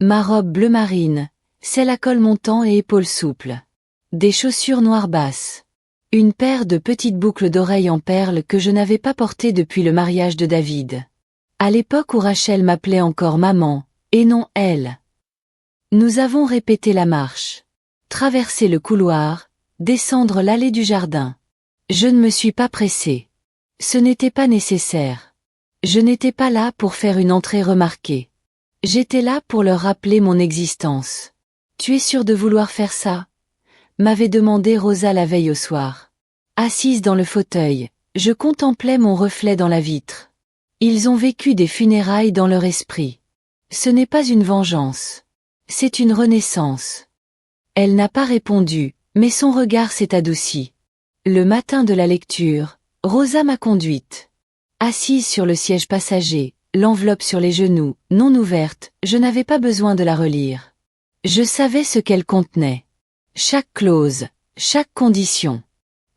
Ma robe bleu marine, celle à col montant et épaules souples. Des chaussures noires basses. Une paire de petites boucles d'oreilles en perles que je n'avais pas portées depuis le mariage de David. À l'époque où Rachel m'appelait encore maman, et non elle. Nous avons répété la marche. Traverser le couloir, descendre l'allée du jardin. Je ne me suis pas pressée. Ce n'était pas nécessaire. Je n'étais pas là pour faire une entrée remarquée. J'étais là pour leur rappeler mon existence. « Tu es sûre de vouloir faire ça ?» m'avait demandé Rosa la veille au soir. Assise dans le fauteuil, je contemplais mon reflet dans la vitre. Ils ont vécu des funérailles dans leur esprit. Ce n'est pas une vengeance. C'est une renaissance. Elle n'a pas répondu, mais son regard s'est adouci. Le matin de la lecture, Rosa m'a conduite. Assise sur le siège passager, l'enveloppe sur les genoux, non ouverte, je n'avais pas besoin de la relire. Je savais ce qu'elle contenait. Chaque clause, chaque condition.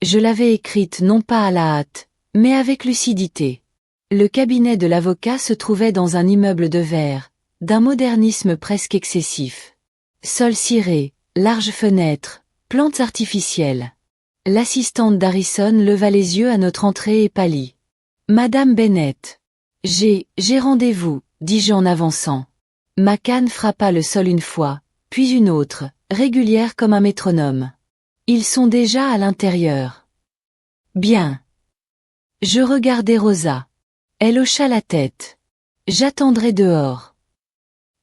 Je l'avais écrite non pas à la hâte, mais avec lucidité. Le cabinet de l'avocat se trouvait dans un immeuble de verre, d'un modernisme presque excessif. Sol ciré, larges fenêtres, plantes artificielles. L'assistante d'Harrison leva les yeux à notre entrée et pâlit. « Madame Bennett. J'ai rendez-vous, dis-je en avançant. Ma canne frappa le sol une fois, puis une autre, régulière comme un métronome. Ils sont déjà à l'intérieur. Bien. Je regardai Rosa. Elle hocha la tête. J'attendrai dehors.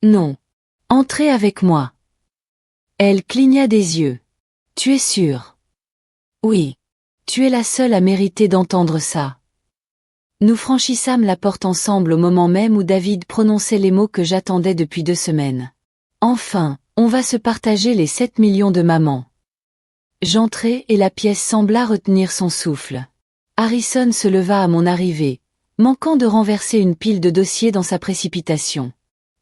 Non. Entrez avec moi. Elle cligna des yeux. Tu es sûre? Oui. Tu es la seule à mériter d'entendre ça. Nous franchissâmes la porte ensemble au moment même où David prononçait les mots que j'attendais depuis 2 semaines. Enfin, on va se partager les 7 millions de maman. J'entrai et la pièce sembla retenir son souffle. Harrison se leva à mon arrivée, manquant de renverser une pile de dossiers dans sa précipitation.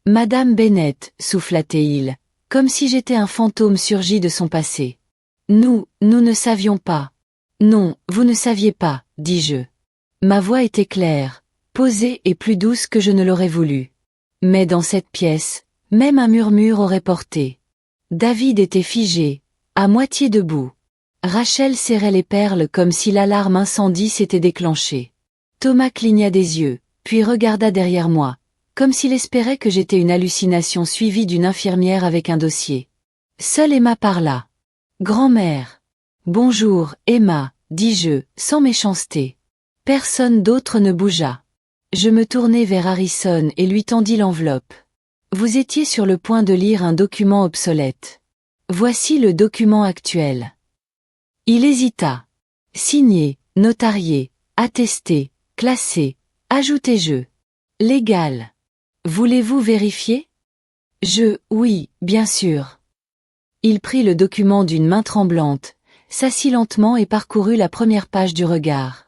Madame Bennett, souffla-t-il, comme si j'étais un fantôme surgi de son passé. Nous ne savions pas. Non, vous ne saviez pas, dis-je. Ma voix était claire, posée et plus douce que je ne l'aurais voulu. Mais dans cette pièce, même un murmure aurait porté. David était figé, à moitié debout. Rachel serrait les perles comme si l'alarme incendie s'était déclenchée. Thomas cligna des yeux, puis regarda derrière moi, comme s'il espérait que j'étais une hallucination suivie d'une infirmière avec un dossier. Seule Emma parla. « Grand-mère. »« Bonjour, Emma, » dis-je, sans méchanceté. Personne d'autre ne bougea. Je me tournai vers Harrison et lui tendis l'enveloppe. Vous étiez sur le point de lire un document obsolète. Voici le document actuel. Il hésita. Signé, notarié, attesté, classé, ajoutai-je. Légal. Voulez-vous vérifier? Oui, bien sûr. Il prit le document d'une main tremblante, s'assit lentement et parcourut la première page du regard.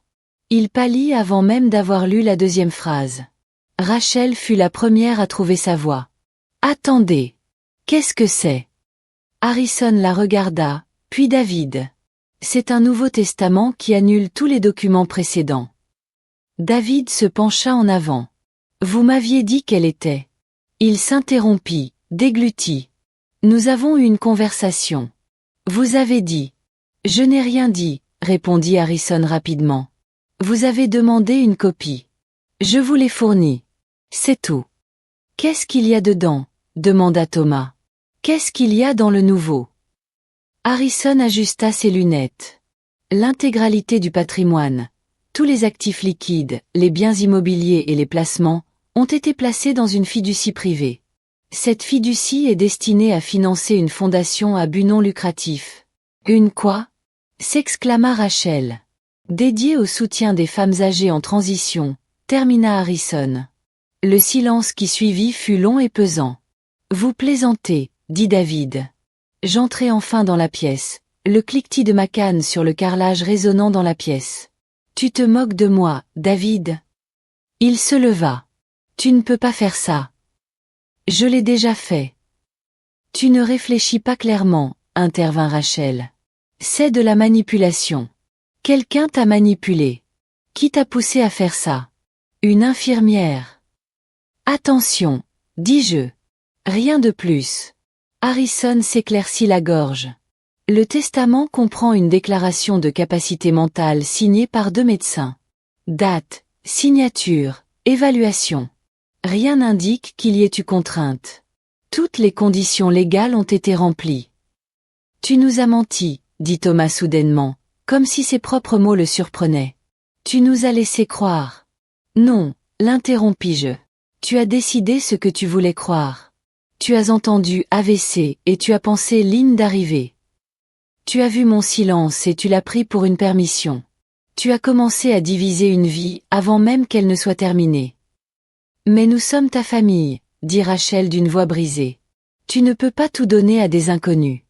Il pâlit avant même d'avoir lu la deuxième phrase. Rachel fut la première à trouver sa voix. « Attendez. Qu'est-ce que c'est ?» Harrison la regarda, puis David. « C'est un Nouveau Testament qui annule tous les documents précédents. » David se pencha en avant. « Vous m'aviez dit qu'elle était. » Il s'interrompit, déglutit. « Nous avons eu une conversation. Vous avez dit. » « Je n'ai rien dit, » répondit Harrison rapidement. « Vous avez demandé une copie. Je vous l'ai fournie. C'est tout. »« Qu'est-ce qu'il y a dedans ?» demanda Thomas. « Qu'est-ce qu'il y a dans le nouveau ?» Harrison ajusta ses lunettes. L'intégralité du patrimoine, tous les actifs liquides, les biens immobiliers et les placements, ont été placés dans une fiducie privée. Cette fiducie est destinée à financer une fondation à but non lucratif. « Une quoi ?» s'exclama Rachel. « Dédiée au soutien des femmes âgées en transition », termina Harrison. Le silence qui suivit fut long et pesant. « Vous plaisantez », dit David. J'entrai enfin dans la pièce, le cliquetis de ma canne sur le carrelage résonnant dans la pièce. « Tu te moques de moi, David ?» Il se leva. « Tu ne peux pas faire ça. »« Je l'ai déjà fait. »« Tu ne réfléchis pas clairement, » intervint Rachel. « C'est de la manipulation. Quelqu'un t'a manipulé. Qui t'a poussé à faire ça? Une infirmière. »« Attention, » dis-je. Rien de plus. Harrison s'éclaircit la gorge. Le testament comprend une déclaration de capacité mentale signée par 2 médecins. Date, signature, évaluation. Rien n'indique qu'il y ait eu contrainte. Toutes les conditions légales ont été remplies. « Tu nous as menti, » dit Thomas soudainement, comme si ses propres mots le surprenaient. « Tu nous as laissé croire. »« Non, » l'interrompis-je. « Tu as décidé ce que tu voulais croire. Tu as entendu AVC et tu as pensé ligne d'arrivée. Tu as vu mon silence et tu l'as pris pour une permission. Tu as commencé à diviser une vie avant même qu'elle ne soit terminée. Mais nous sommes ta famille, dit Rachel d'une voix brisée. Tu ne peux pas tout donner à des inconnus.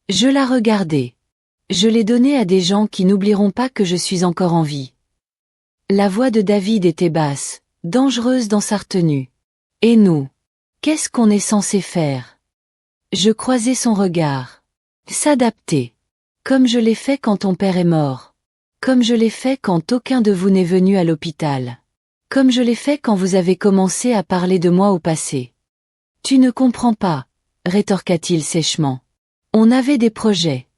Je la regardai. Je l'ai donné à des gens qui n'oublieront pas que je suis encore en vie. La voix de David était basse, dangereuse dans sa retenue. Et nous? Qu'est-ce qu'on est censé faire? Je croisai son regard. S'adapter. Comme je l'ai fait quand ton père est mort. Comme je l'ai fait quand aucun de vous n'est venu à l'hôpital. Comme je l'ai fait quand vous avez commencé à parler de moi au passé. Tu ne comprends pas, rétorqua-t-il sèchement. On avait des projets.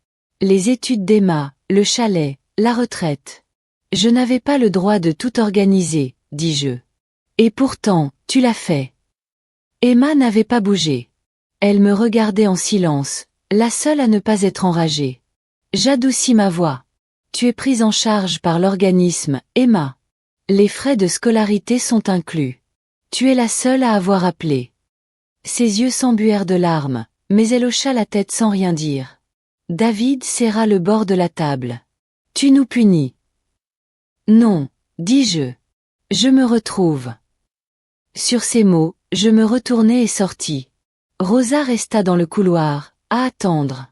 Les études d'Emma, le chalet, la retraite. Je n'avais pas le droit de tout organiser, dis-je. Et pourtant, tu l'as fait. Emma n'avait pas bougé. Elle me regardait en silence, la seule à ne pas être enragée. J'adoucis ma voix. Tu es prise en charge par l'organisme, Emma. Les frais de scolarité sont inclus. Tu es la seule à avoir appelé. Ses yeux s'embuèrent de larmes, mais elle hocha la tête sans rien dire. David serra le bord de la table. Tu nous punis. Non, dis-je. Je me retrouve. Sur ces mots, je me retournai et sortis. Rosa resta dans le couloir, à attendre.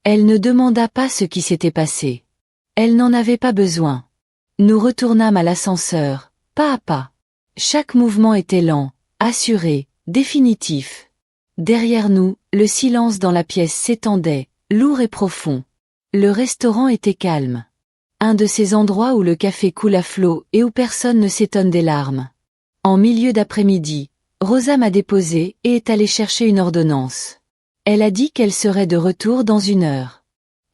Elle ne demanda pas ce qui s'était passé. Elle n'en avait pas besoin. Nous retournâmes à l'ascenseur, pas à pas. Chaque mouvement était lent, assuré, définitif. Derrière nous, le silence dans la pièce s'étendait, lourd et profond. Le restaurant était calme. Un de ces endroits où le café coule à flot et où personne ne s'étonne des larmes. En milieu d'après-midi, Rosa m'a déposée et est allée chercher une ordonnance. Elle a dit qu'elle serait de retour dans 1 heure.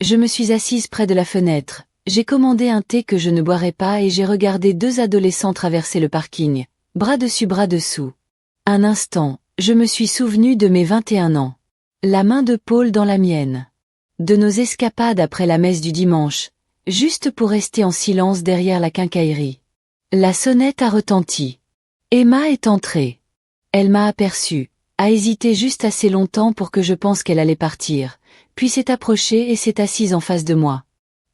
Je me suis assise près de la fenêtre, j'ai commandé un thé que je ne boirais pas et j'ai regardé 2 adolescents traverser le parking, bras dessus bras dessous. Un instant, je me suis souvenu de mes 21 ans. La main de Paul dans la mienne. De nos escapades après la messe du dimanche, juste pour rester en silence derrière la quincaillerie. La sonnette a retenti. Emma est entrée. Elle m'a aperçu, a hésité juste assez longtemps pour que je pense qu'elle allait partir, puis s'est approchée et s'est assise en face de moi.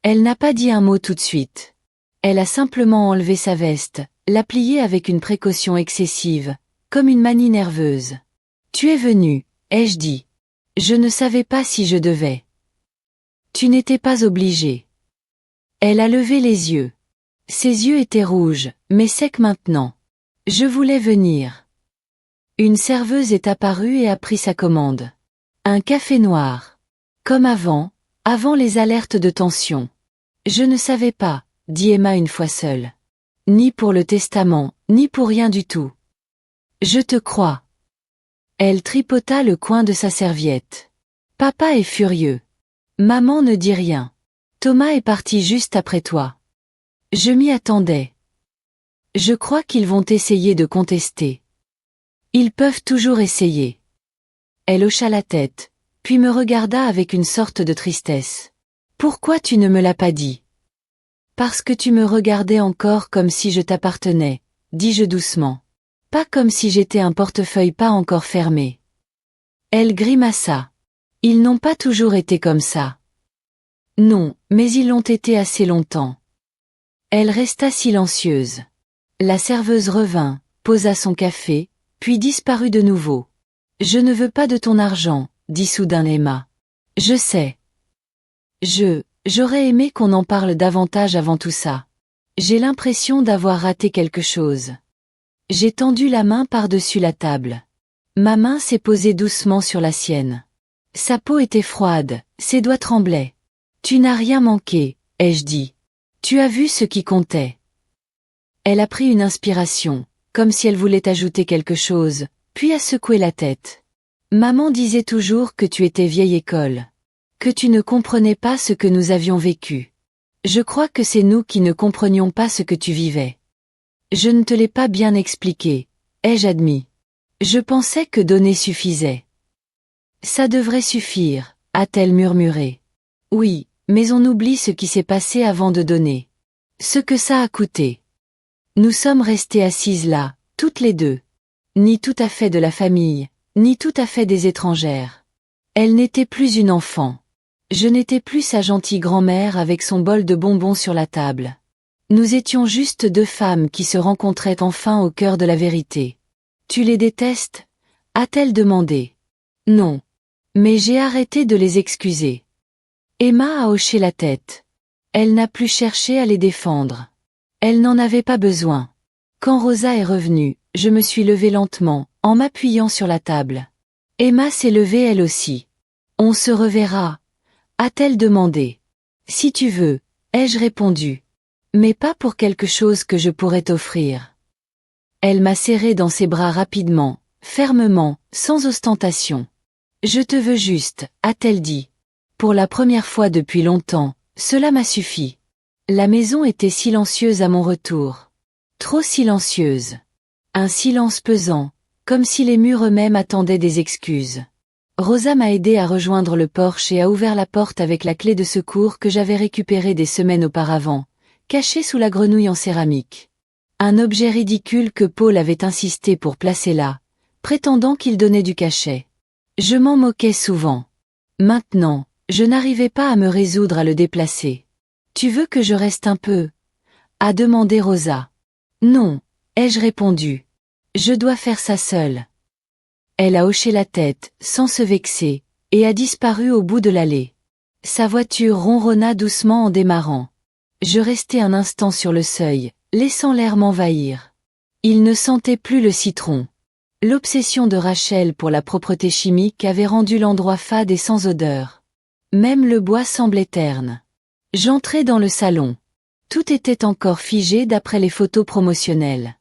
Elle n'a pas dit un mot tout de suite. Elle a simplement enlevé sa veste, l'a pliée avec une précaution excessive, comme une manie nerveuse. Tu es venu, ai-je dit. Je ne savais pas si je devais. Tu n'étais pas obligé. Elle a levé les yeux. Ses yeux étaient rouges, mais secs maintenant. Je voulais venir. Une serveuse est apparue et a pris sa commande. Un café noir. Comme avant les alertes de tension. Je ne savais pas, dit Emma une fois seule. Ni pour le testament, ni pour rien du tout. Je te crois. Elle tripota le coin de sa serviette. Papa est furieux. Maman ne dit rien. Thomas est parti juste après toi. Je m'y attendais. Je crois qu'ils vont essayer de contester. Ils peuvent toujours essayer. Elle hocha la tête, puis me regarda avec une sorte de tristesse. Pourquoi tu ne me l'as pas dit? Parce que tu me regardais encore comme si je t'appartenais, dis-je doucement. Pas comme si j'étais un portefeuille pas encore fermé. Elle grimaça. Ils n'ont pas toujours été comme ça. Non, mais ils l'ont été assez longtemps. Elle resta silencieuse. La serveuse revint, posa son café, puis disparut de nouveau. Je ne veux pas de ton argent, dit soudain Emma. Je sais. J'aurais aimé qu'on en parle davantage avant tout ça. J'ai l'impression d'avoir raté quelque chose. J'ai tendu la main par-dessus la table. Ma main s'est posée doucement sur la sienne. Sa peau était froide, ses doigts tremblaient. Tu n'as rien manqué, ai-je dit. Tu as vu ce qui comptait. Elle a pris une inspiration, comme si elle voulait ajouter quelque chose, puis a secoué la tête. Maman disait toujours que tu étais vieille école. Que tu ne comprenais pas ce que nous avions vécu. Je crois que c'est nous qui ne comprenions pas ce que tu vivais. Je ne te l'ai pas bien expliqué, ai-je admis. Je pensais que donner suffisait. Ça devrait suffire, a-t-elle murmuré. Oui, mais on oublie ce qui s'est passé avant de donner. Ce que ça a coûté. Nous sommes restées assises là, toutes les deux. Ni tout à fait de la famille, ni tout à fait des étrangères. Elle n'était plus une enfant. Je n'étais plus sa gentille grand-mère avec son bol de bonbons sur la table. Nous étions juste 2 femmes qui se rencontraient enfin au cœur de la vérité. Tu les détestes? A-t-elle demandé. Non. Mais j'ai arrêté de les excuser. Emma a hoché la tête. Elle n'a plus cherché à les défendre. Elle n'en avait pas besoin. Quand Rosa est revenue, je me suis levée lentement, en m'appuyant sur la table. Emma s'est levée elle aussi. On se reverra, a-t-elle demandé. Si tu veux, ai-je répondu. Mais pas pour quelque chose que je pourrais t'offrir. Elle m'a serré dans ses bras rapidement, fermement, sans ostentation. Je te veux juste, a-t-elle dit. Pour la première fois depuis longtemps, cela m'a suffi. La maison était silencieuse à mon retour. Trop silencieuse. Un silence pesant, comme si les murs eux-mêmes attendaient des excuses. Rosa m'a aidé à rejoindre le porche et a ouvert la porte avec la clé de secours que j'avais récupérée des semaines auparavant, cachée sous la grenouille en céramique. Un objet ridicule que Paul avait insisté pour placer là, prétendant qu'il donnait du cachet. Je m'en moquais souvent. Maintenant, je n'arrivais pas à me résoudre à le déplacer. Tu veux que je reste un peu? A demandé Rosa. Non, ai-je répondu. Je dois faire ça seule. Elle a hoché la tête, sans se vexer, et a disparu au bout de l'allée. Sa voiture ronronna doucement en démarrant. Je restai un instant sur le seuil, laissant l'air m'envahir. Il ne sentait plus le citron. L'obsession de Rachel pour la propreté chimique avait rendu l'endroit fade et sans odeur. Même le bois semblait terne. J'entrai dans le salon. Tout était encore figé d'après les photos promotionnelles.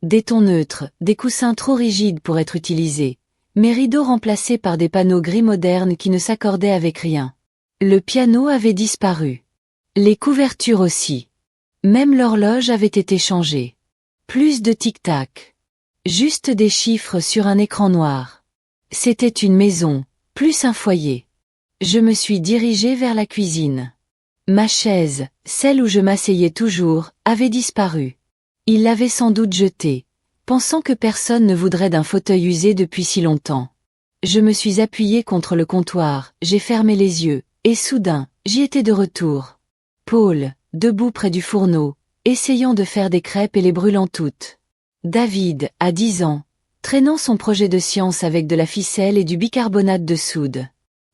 Des tons neutres, des coussins trop rigides pour être utilisés, mes rideaux remplacés par des panneaux gris modernes qui ne s'accordaient avec rien. Le piano avait disparu. Les couvertures aussi. Même l'horloge avait été changée. Plus de tic-tac. Juste des chiffres sur un écran noir. C'était une maison, plus un foyer. Je me suis dirigée vers la cuisine. Ma chaise, celle où je m'asseyais toujours, avait disparu. Il l'avait sans doute jetée, pensant que personne ne voudrait d'un fauteuil usé depuis si longtemps. Je me suis appuyée contre le comptoir, j'ai fermé les yeux, et soudain, j'y étais de retour. Paul, debout près du fourneau, essayant de faire des crêpes et les brûlant toutes. David, à 10 ans, traînant son projet de science avec de la ficelle et du bicarbonate de soude.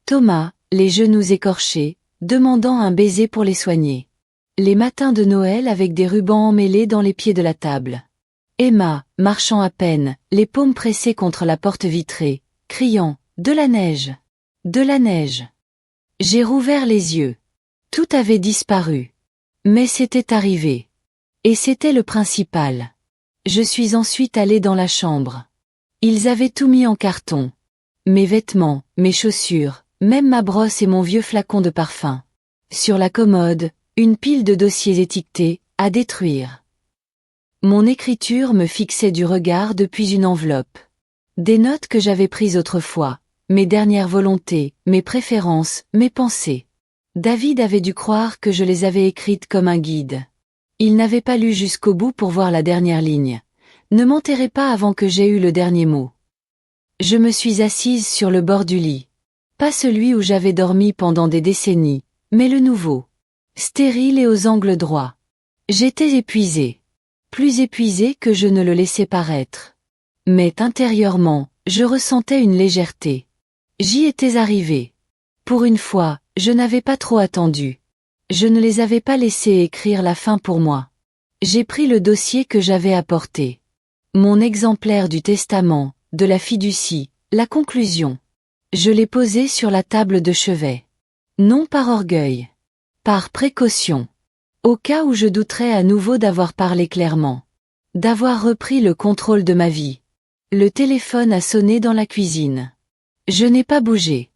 Thomas, les genoux écorchés, demandant un baiser pour les soigner. Les matins de Noël avec des rubans emmêlés dans les pieds de la table. Emma, marchant à peine, les paumes pressées contre la porte vitrée, criant « De la neige ! De la neige !» J'ai rouvert les yeux. Tout avait disparu. Mais c'était arrivé. Et c'était le principal. Je suis ensuite allée dans la chambre. Ils avaient tout mis en carton. Mes vêtements, mes chaussures, même ma brosse et mon vieux flacon de parfum. Sur la commode, une pile de dossiers étiquetés, à détruire. Mon écriture me fixait du regard depuis une enveloppe. Des notes que j'avais prises autrefois, mes dernières volontés, mes préférences, mes pensées. David avait dû croire que je les avais écrites comme un guide. Il n'avait pas lu jusqu'au bout pour voir la dernière ligne. Ne m'enterrez pas avant que j'aie eu le dernier mot. Je me suis assise sur le bord du lit. Pas celui où j'avais dormi pendant des décennies, mais le nouveau. Stérile et aux angles droits. J'étais épuisée. Plus épuisée que je ne le laissais paraître. Mais intérieurement, je ressentais une légèreté. J'y étais arrivée. Pour une fois, je n'avais pas trop attendu. Je ne les avais pas laissés écrire la fin pour moi. J'ai pris le dossier que j'avais apporté. Mon exemplaire du testament, de la fiducie, la conclusion. Je l'ai posé sur la table de chevet. Non par orgueil. Par précaution. Au cas où je douterais à nouveau d'avoir parlé clairement. D'avoir repris le contrôle de ma vie. Le téléphone a sonné dans la cuisine. Je n'ai pas bougé.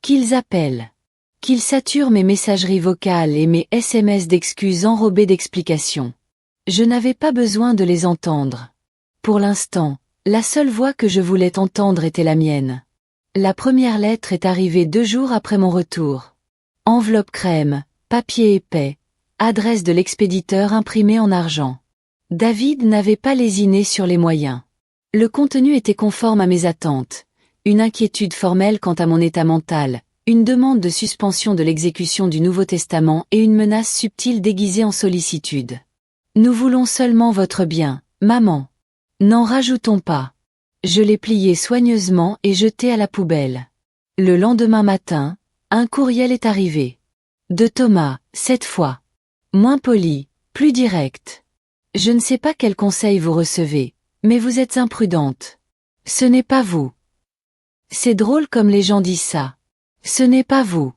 Qu'ils appellent. Qu'ils saturent mes messageries vocales et mes SMS d'excuses enrobées d'explications. Je n'avais pas besoin de les entendre. Pour l'instant, la seule voix que je voulais entendre était la mienne. La première lettre est arrivée 2 jours après mon retour. Enveloppe crème, papier épais, adresse de l'expéditeur imprimée en argent. David n'avait pas lésiné sur les moyens. Le contenu était conforme à mes attentes. Une inquiétude formelle quant à mon état mental, une demande de suspension de l'exécution du Nouveau Testament et une menace subtile déguisée en sollicitude. Nous voulons seulement votre bien, maman. N'en rajoutons pas. Je l'ai plié soigneusement et jeté à la poubelle. Le lendemain matin, un courriel est arrivé. De Thomas, cette fois. Moins poli, plus direct. Je ne sais pas quel conseil vous recevez, mais vous êtes imprudente. Ce n'est pas vous. C'est drôle comme les gens disent ça. Ce n'est pas vous.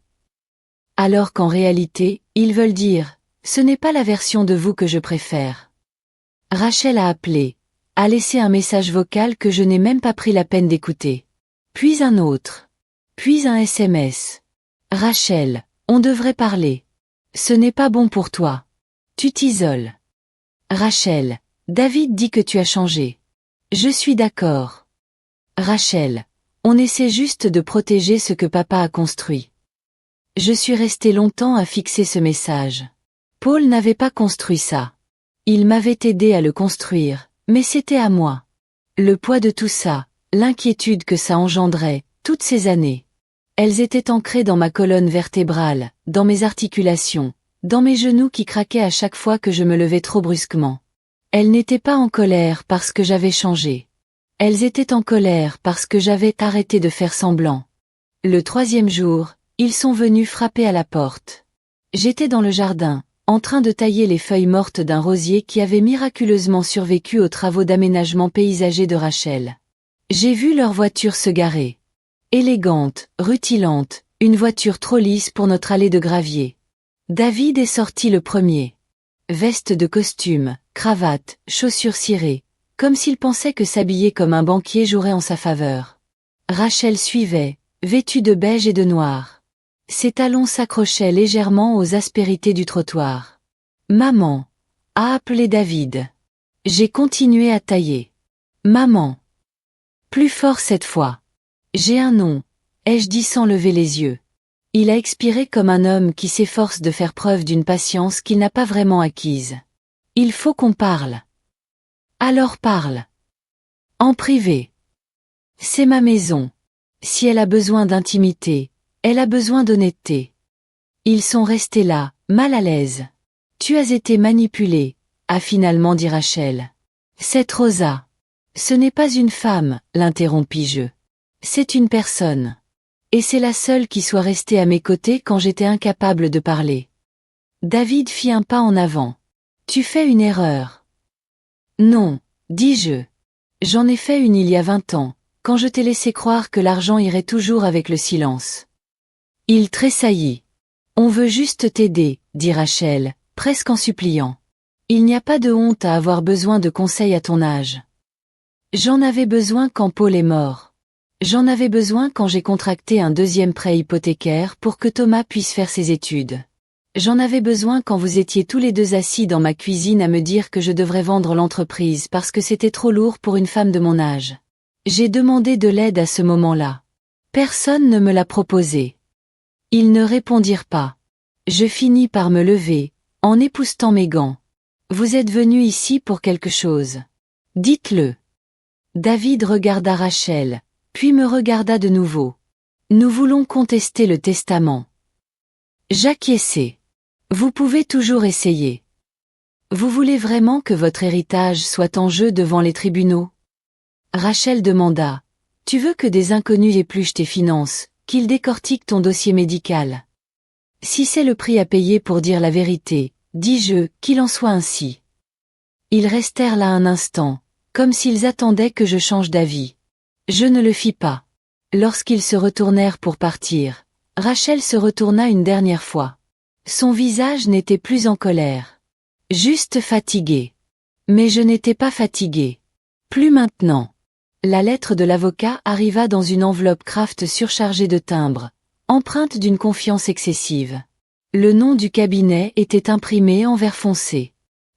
Alors qu'en réalité, ils veulent dire, ce n'est pas la version de vous que je préfère. Rachel a appelé, a laissé un message vocal que je n'ai même pas pris la peine d'écouter. Puis un autre. Puis un SMS. Rachel, on devrait parler. Ce n'est pas bon pour toi. Tu t'isoles. Rachel, David dit que tu as changé. Je suis d'accord. Rachel, on essaie juste de protéger ce que papa a construit. Je suis restée longtemps à fixer ce message. Paul n'avait pas construit ça. Il m'avait aidé à le construire, mais c'était à moi. Le poids de tout ça, l'inquiétude que ça engendrait, toutes ces années. Elles étaient ancrées dans ma colonne vertébrale, dans mes articulations, dans mes genoux qui craquaient à chaque fois que je me levais trop brusquement. Elles n'étaient pas en colère parce que j'avais changé. Elles étaient en colère parce que j'avais arrêté de faire semblant. Le 3e jour, ils sont venus frapper à la porte. J'étais dans le jardin, en train de tailler les feuilles mortes d'un rosier qui avait miraculeusement survécu aux travaux d'aménagement paysager de Rachel. J'ai vu leur voiture se garer. Élégante, rutilante, une voiture trop lisse pour notre allée de gravier. David est sorti le premier. veste de costume, cravate, chaussures cirées, comme s'il pensait que s'habiller comme un banquier jouerait en sa faveur. Rachel suivait, vêtue de beige et de noir. Ses talons s'accrochaient légèrement aux aspérités du trottoir. « Maman !» a appelé David. J'ai continué à tailler. « Maman !» Plus fort cette fois. « J'ai un nom !» ai-je dit sans lever les yeux. Il a expiré comme un homme qui s'efforce de faire preuve d'une patience qu'il n'a pas vraiment acquise. « Il faut qu'on parle. » Alors parle. En privé. C'est ma maison. Si elle a besoin d'intimité, elle a besoin d'honnêteté. Ils sont restés là, mal à l'aise. Tu as été manipulé, a finalement dit Rachel. C'est Rosa. Ce n'est pas une femme, l'interrompis-je. C'est une personne. Et c'est la seule qui soit restée à mes côtés quand j'étais incapable de parler. David fit un pas en avant. Tu fais une erreur. Non, dis-je. J'en ai fait une il y a 20 ans, quand je t'ai laissé croire que l'argent irait toujours avec le silence. Il tressaillit. On veut juste t'aider, dit Rachel, presque en suppliant. Il n'y a pas de honte à avoir besoin de conseils à ton âge. J'en avais besoin quand Paul est mort. J'en avais besoin quand j'ai contracté un deuxième prêt hypothécaire pour que Thomas puisse faire ses études. J'en avais besoin quand vous étiez tous les deux assis dans ma cuisine à me dire que je devrais vendre l'entreprise parce que c'était trop lourd pour une femme de mon âge. J'ai demandé de l'aide à ce moment-là. Personne ne me l'a proposé. Ils ne répondirent pas. Je finis par me lever, en époussetant mes gants. Vous êtes venu ici pour quelque chose. Dites-le. David regarda Rachel, puis me regarda de nouveau. Nous voulons contester le testament. J'acquiesçai. Vous pouvez toujours essayer. Vous voulez vraiment que votre héritage soit en jeu devant les tribunaux? Rachel demanda. Tu veux que des inconnus épluchent tes finances, qu'ils décortiquent ton dossier médical? Si c'est le prix à payer pour dire la vérité, dis-je, qu'il en soit ainsi. Ils restèrent là un instant, comme s'ils attendaient que je change d'avis. Je ne le fis pas. Lorsqu'ils se retournèrent pour partir, Rachel se retourna une dernière fois. Son visage n'était plus en colère. Juste fatigué. Mais je n'étais pas fatigué. Plus maintenant. La lettre de l'avocat arriva dans une enveloppe Kraft surchargée de timbres, empreinte d'une confiance excessive. Le nom du cabinet était imprimé en vert foncé.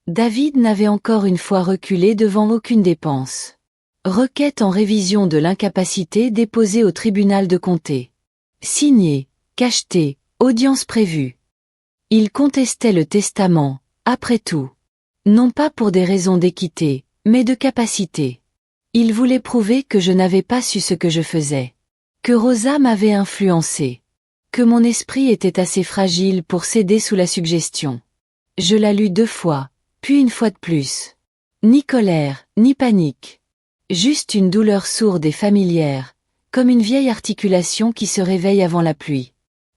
David n'avait encore une fois reculé devant aucune dépense. Requête en révision de l'incapacité déposée au tribunal de comté. Signé, cacheté, audience prévue. Il contestait le testament, après tout. Non pas pour des raisons d'équité, mais de capacité. Il voulait prouver que je n'avais pas su ce que je faisais. Que Rosa m'avait influencé. Que mon esprit était assez fragile pour céder sous la suggestion. Je la lus 2 fois, puis une fois de plus. Ni colère, ni panique. Juste une douleur sourde et familière, comme une vieille articulation qui se réveille avant la pluie.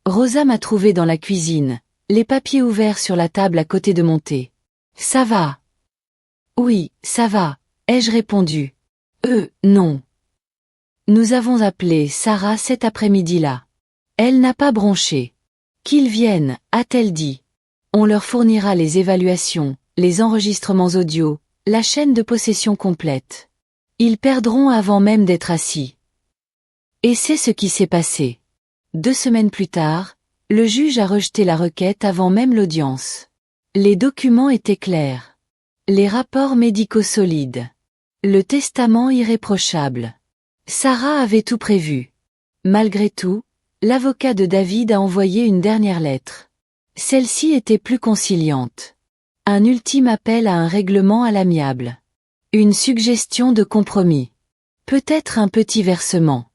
Rosa m'a trouvé dans la cuisine, les papiers ouverts sur la table à côté de mon thé. Ça va? Oui, ça va, ai-je répondu. Non. Nous avons appelé Sarah cet après-midi-là. Elle n'a pas bronché. Qu'ils viennent, a-t-elle dit. On leur fournira les évaluations, les enregistrements audio, la chaîne de possession complète. Ils perdront avant même d'être assis. Et c'est ce qui s'est passé. 2 semaines plus tard, le juge a rejeté la requête avant même l'audience. Les documents étaient clairs. Les rapports médicaux solides. Le testament irréprochable. Sarah avait tout prévu. Malgré tout, l'avocat de David a envoyé une dernière lettre. Celle-ci était plus conciliante. Un ultime appel à un règlement à l'amiable. Une suggestion de compromis. Peut-être un petit versement.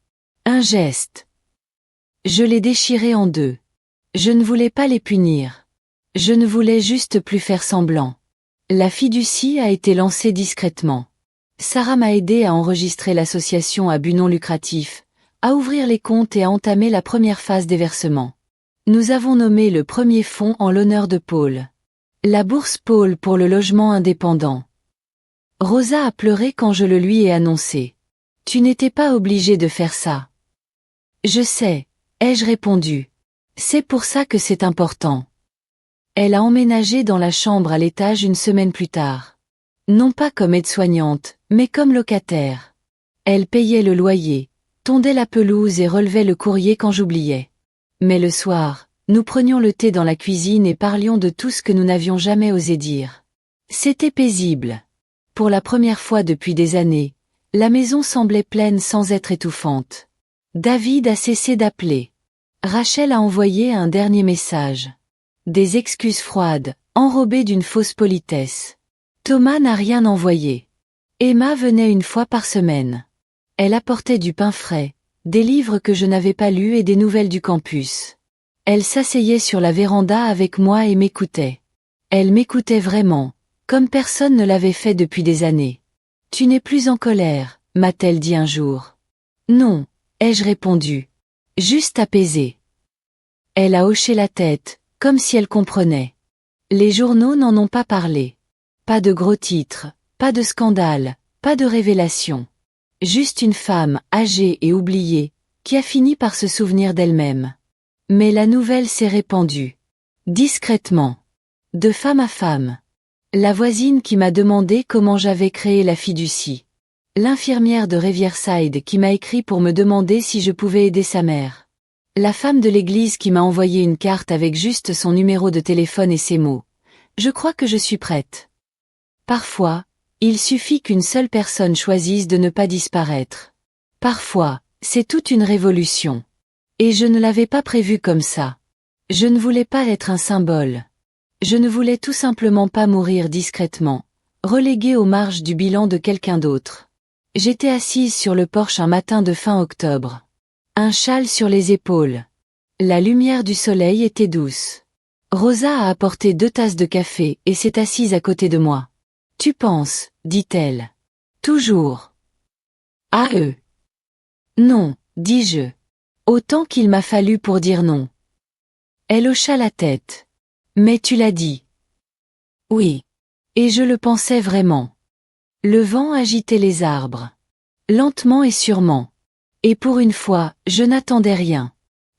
Un geste. Je l'ai déchiré en 2. Je ne voulais pas les punir. Je ne voulais juste plus faire semblant. La fiducie a été lancée discrètement. Sarah m'a aidé à enregistrer l'association à but non lucratif, à ouvrir les comptes et à entamer la première phase des versements. Nous avons nommé le premier fonds en l'honneur de Paul. La bourse Paul pour le logement indépendant. Rosa a pleuré quand je le lui ai annoncé. Tu n'étais pas obligé de faire ça. Je sais, ai-je répondu. C'est pour ça que c'est important. Elle a emménagé dans la chambre à l'étage une semaine plus tard. Non pas comme aide-soignante, mais comme locataire. Elle payait le loyer, tondait la pelouse et relevait le courrier quand j'oubliais. Mais le soir, nous prenions le thé dans la cuisine et parlions de tout ce que nous n'avions jamais osé dire. C'était paisible. Pour la première fois depuis des années, la maison semblait pleine sans être étouffante. David a cessé d'appeler. Rachel a envoyé un dernier message. Des excuses froides, enrobées d'une fausse politesse. Thomas n'a rien envoyé. Emma venait une fois par semaine. Elle apportait du pain frais, des livres que je n'avais pas lus et des nouvelles du campus. Elle s'asseyait sur la véranda avec moi et m'écoutait. Elle m'écoutait vraiment, comme personne ne l'avait fait depuis des années. « Tu n'es plus en colère », m'a-t-elle dit un jour. « Non », ai-je répondu. « Juste apaisée. » Elle a hoché la tête, comme si elle comprenait. Les journaux n'en ont pas parlé. Pas de gros titres, pas de scandale, pas de révélation. Juste une femme, âgée et oubliée, qui a fini par se souvenir d'elle-même. Mais la nouvelle s'est répandue. Discrètement. De femme à femme. La voisine qui m'a demandé comment j'avais créé la fiducie. L'infirmière de Riverside qui m'a écrit pour me demander si je pouvais aider sa mère. La femme de l'église qui m'a envoyé une carte avec juste son numéro de téléphone et ces mots. Je crois que je suis prête. Parfois, il suffit qu'une seule personne choisisse de ne pas disparaître. Parfois, c'est toute une révolution. Et je ne l'avais pas prévu comme ça. Je ne voulais pas être un symbole. Je ne voulais tout simplement pas mourir discrètement, reléguée aux marges du bilan de quelqu'un d'autre. J'étais assise sur le porche un matin de fin octobre. Un châle sur les épaules. La lumière du soleil était douce. Rosa a apporté 2 tasses de café et s'est assise à côté de moi. « Tu penses, dit-elle. Toujours. À eux. Non, dis-je. Autant qu'il m'a fallu pour dire non. Elle hocha la tête. Mais tu l'as dit. Oui. Et je le pensais vraiment. Le vent agitait les arbres. Lentement et sûrement. Et pour une fois, je n'attendais rien.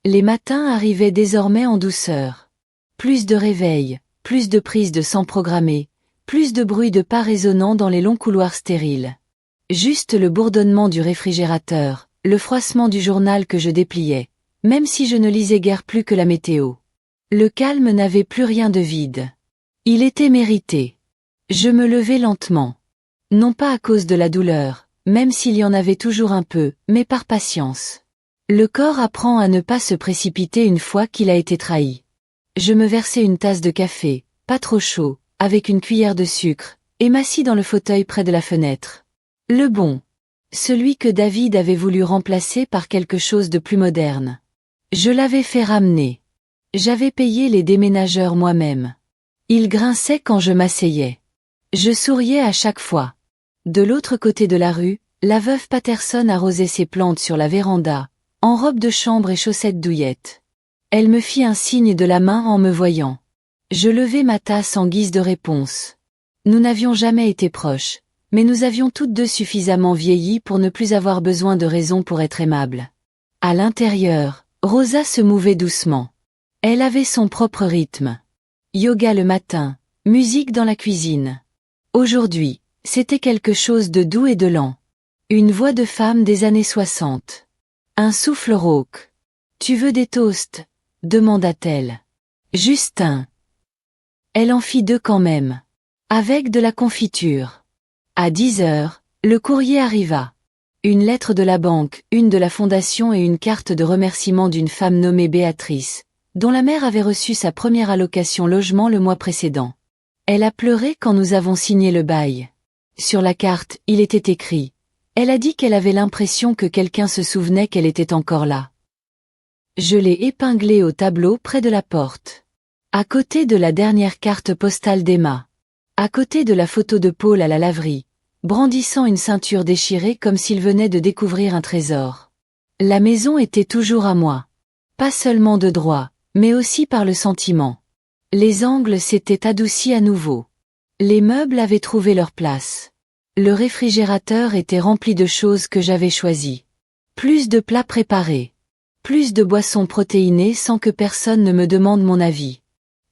Les matins arrivaient désormais en douceur. Plus de réveils, plus de prises de sang programmées, plus de bruit de pas résonnant dans les longs couloirs stériles. Juste le bourdonnement du réfrigérateur, le froissement du journal que je dépliais, même si je ne lisais guère plus que la météo. Le calme n'avait plus rien de vide. Il était mérité. Je me levai lentement. Non pas à cause de la douleur, même s'il y en avait toujours un peu, mais par patience. Le corps apprend à ne pas se précipiter une fois qu'il a été trahi. Je me versai une tasse de café, pas trop chaud, avec une cuillère de sucre, et m'assis dans le fauteuil près de la fenêtre. Le bon. Celui que David avait voulu remplacer par quelque chose de plus moderne. Je l'avais fait ramener. J'avais payé les déménageurs moi-même. Il grinçait quand je m'asseyais. Je souriais à chaque fois. De l'autre côté de la rue, la veuve Patterson arrosait ses plantes sur la véranda, en robe de chambre et chaussettes douillettes. Elle me fit un signe de la main en me voyant. Je levai ma tasse en guise de réponse. Nous n'avions jamais été proches, mais nous avions toutes deux suffisamment vieilli pour ne plus avoir besoin de raison pour être aimables. À l'intérieur, Rosa se mouvait doucement. Elle avait son propre rythme. Yoga le matin, musique dans la cuisine. Aujourd'hui, c'était quelque chose de doux et de lent. Une voix de femme des années 60. Un souffle rauque. « Tu veux des toasts ?» demanda-t-elle. « Juste un. » Elle en fit 2 quand même. Avec de la confiture. À 10 heures, le courrier arriva. Une lettre de la banque, une de la fondation et une carte de remerciement d'une femme nommée Béatrice, dont la mère avait reçu sa première allocation logement le mois précédent. Elle a pleuré quand nous avons signé le bail. Sur la carte, il était écrit. Elle a dit qu'elle avait l'impression que quelqu'un se souvenait qu'elle était encore là. Je l'ai épinglée au tableau près de la porte. À côté de la dernière carte postale d'Emma. À côté de la photo de Paul à la laverie, brandissant une ceinture déchirée comme s'il venait de découvrir un trésor. La maison était toujours à moi. Pas seulement de droit, mais aussi par le sentiment. Les angles s'étaient adoucis à nouveau. Les meubles avaient trouvé leur place. Le réfrigérateur était rempli de choses que j'avais choisies. Plus de plats préparés. Plus de boissons protéinées sans que personne ne me demande mon avis.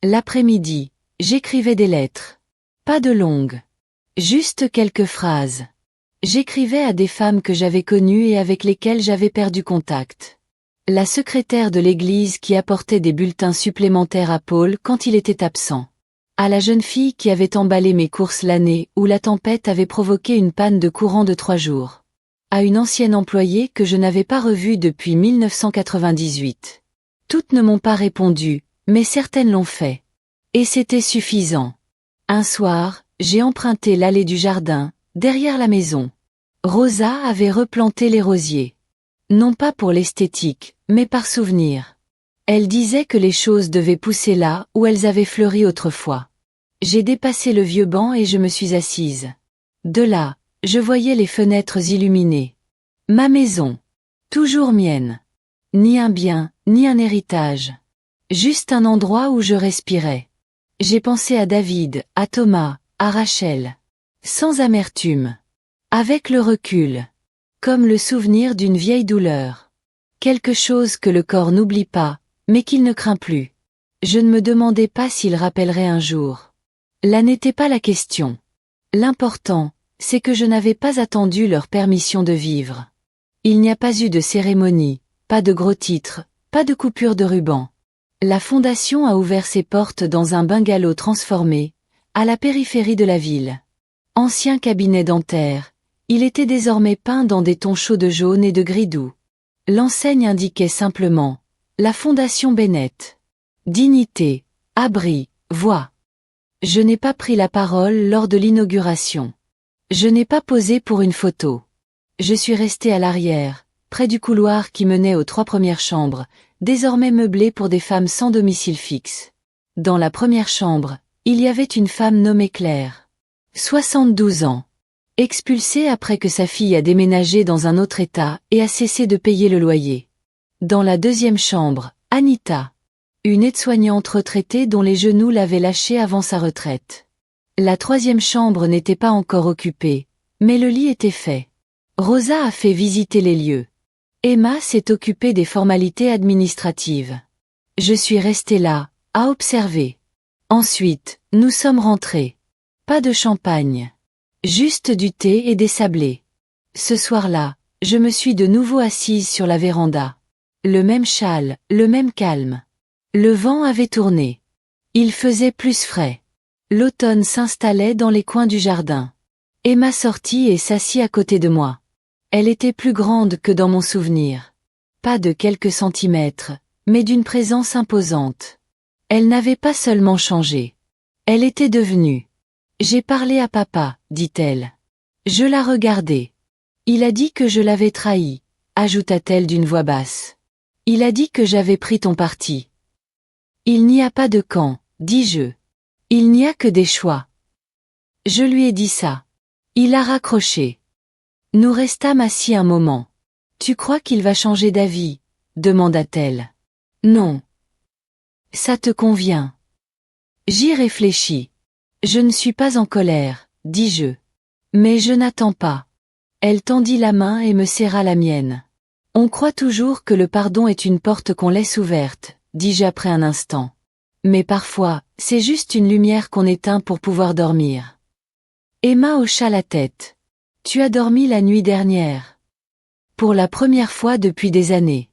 L'après-midi, j'écrivais des lettres. Pas de longues. Juste quelques phrases. J'écrivais à des femmes que j'avais connues et avec lesquelles j'avais perdu contact. La secrétaire de l'église qui apportait des bulletins supplémentaires à Paul quand il était absent. À la jeune fille qui avait emballé mes courses l'année où la tempête avait provoqué une panne de courant de 3 jours. À une ancienne employée que je n'avais pas revue depuis 1998. Toutes ne m'ont pas répondu, mais certaines l'ont fait. Et c'était suffisant. Un soir, j'ai emprunté l'allée du jardin, derrière la maison. Rosa avait replanté les rosiers. Non pas pour l'esthétique, mais par souvenir. Elle disait que les choses devaient pousser là où elles avaient fleuri autrefois. J'ai dépassé le vieux banc et je me suis assise. De là, je voyais les fenêtres illuminées. Ma maison. Toujours mienne. Ni un bien, ni un héritage. Juste un endroit où je respirais. J'ai pensé à David, à Thomas, à Rachel. Sans amertume. Avec le recul. Comme le souvenir d'une vieille douleur. Quelque chose que le corps n'oublie pas, mais qu'il ne craint plus. Je ne me demandais pas s'il rappellerait un jour. Là n'était pas la question. L'important, c'est que je n'avais pas attendu leur permission de vivre. Il n'y a pas eu de cérémonie, pas de gros titres, pas de coupure de ruban. La fondation a ouvert ses portes dans un bungalow transformé, à la périphérie de la ville. Ancien cabinet dentaire, il était désormais peint dans des tons chauds de jaune et de gris doux. L'enseigne indiquait simplement « La Fondation Bennett ». Dignité, abri, voix. Je n'ai pas pris la parole lors de l'inauguration. Je n'ai pas posé pour une photo. Je suis restée à l'arrière, près du couloir qui menait aux 3 premières chambres, désormais meublées pour des femmes sans domicile fixe. Dans la première chambre, il y avait une femme nommée Claire. 72 ans. Expulsée après que sa fille a déménagé dans un autre état et a cessé de payer le loyer. Dans la deuxième chambre, Anita. Une aide-soignante retraitée dont les genoux l'avaient lâchée avant sa retraite. La troisième chambre n'était pas encore occupée, mais le lit était fait. Rosa a fait visiter les lieux. Emma s'est occupée des formalités administratives. Je suis restée là, à observer. Ensuite, nous sommes rentrés. Pas de champagne. Juste du thé et des sablés. Ce soir-là, je me suis de nouveau assise sur la véranda. Le même châle, le même calme. Le vent avait tourné. Il faisait plus frais. L'automne s'installait dans les coins du jardin. Emma sortit et s'assit à côté de moi. Elle était plus grande que dans mon souvenir. Pas de quelques centimètres, mais d'une présence imposante. Elle n'avait pas seulement changé. Elle était devenue. J'ai parlé à papa, dit-elle. Je la regardai. Il a dit que je l'avais trahi, ajouta-t-elle d'une voix basse. Il a dit que j'avais pris ton parti. Il n'y a pas de camp, dis-je. Il n'y a que des choix. Je lui ai dit ça. Il a raccroché. Nous restâmes assis un moment. Tu crois qu'il va changer d'avis? Demanda-t-elle. Non. Ça te convient. J'y réfléchis. Je ne suis pas en colère, dis-je. Mais je n'attends pas. Elle tendit la main et me serra la mienne. On croit toujours que le pardon est une porte qu'on laisse ouverte, dis-je après un instant. Mais parfois, c'est juste une lumière qu'on éteint pour pouvoir dormir. Emma hocha la tête. Tu as dormi la nuit dernière. Pour la première fois depuis des années.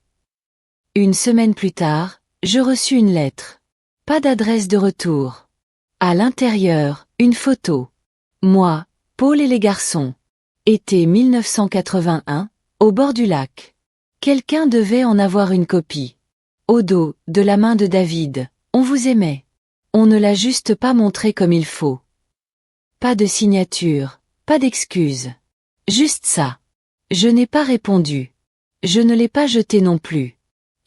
Une semaine plus tard, je reçus une lettre. Pas d'adresse de retour. À l'intérieur, une photo. Moi, Paul et les garçons. Été 1981, au bord du lac. Quelqu'un devait en avoir une copie. Au dos, de la main de David, on vous aimait. On ne l'a juste pas montré comme il faut. Pas de signature, pas d'excuse. Juste ça. Je n'ai pas répondu. Je ne l'ai pas jeté non plus.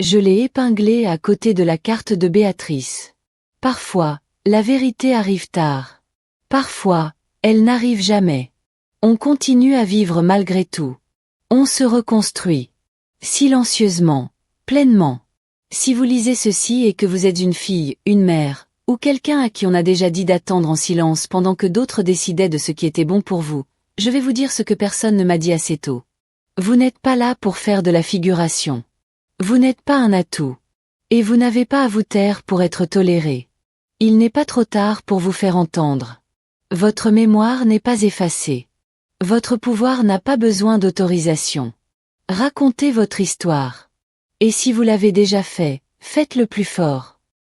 Je l'ai épinglé à côté de la carte de Béatrice. Parfois, la vérité arrive tard. Parfois, elle n'arrive jamais. On continue à vivre malgré tout. On se reconstruit. Silencieusement, pleinement. Si vous lisez ceci et que vous êtes une fille, une mère, ou quelqu'un à qui on a déjà dit d'attendre en silence pendant que d'autres décidaient de ce qui était bon pour vous, je vais vous dire ce que personne ne m'a dit assez tôt. Vous n'êtes pas là pour faire de la figuration. Vous n'êtes pas un atout. Et vous n'avez pas à vous taire pour être toléré. Il n'est pas trop tard pour vous faire entendre. Votre mémoire n'est pas effacée. Votre pouvoir n'a pas besoin d'autorisation. Racontez votre histoire. Et si vous l'avez déjà fait, faites-le plus fort.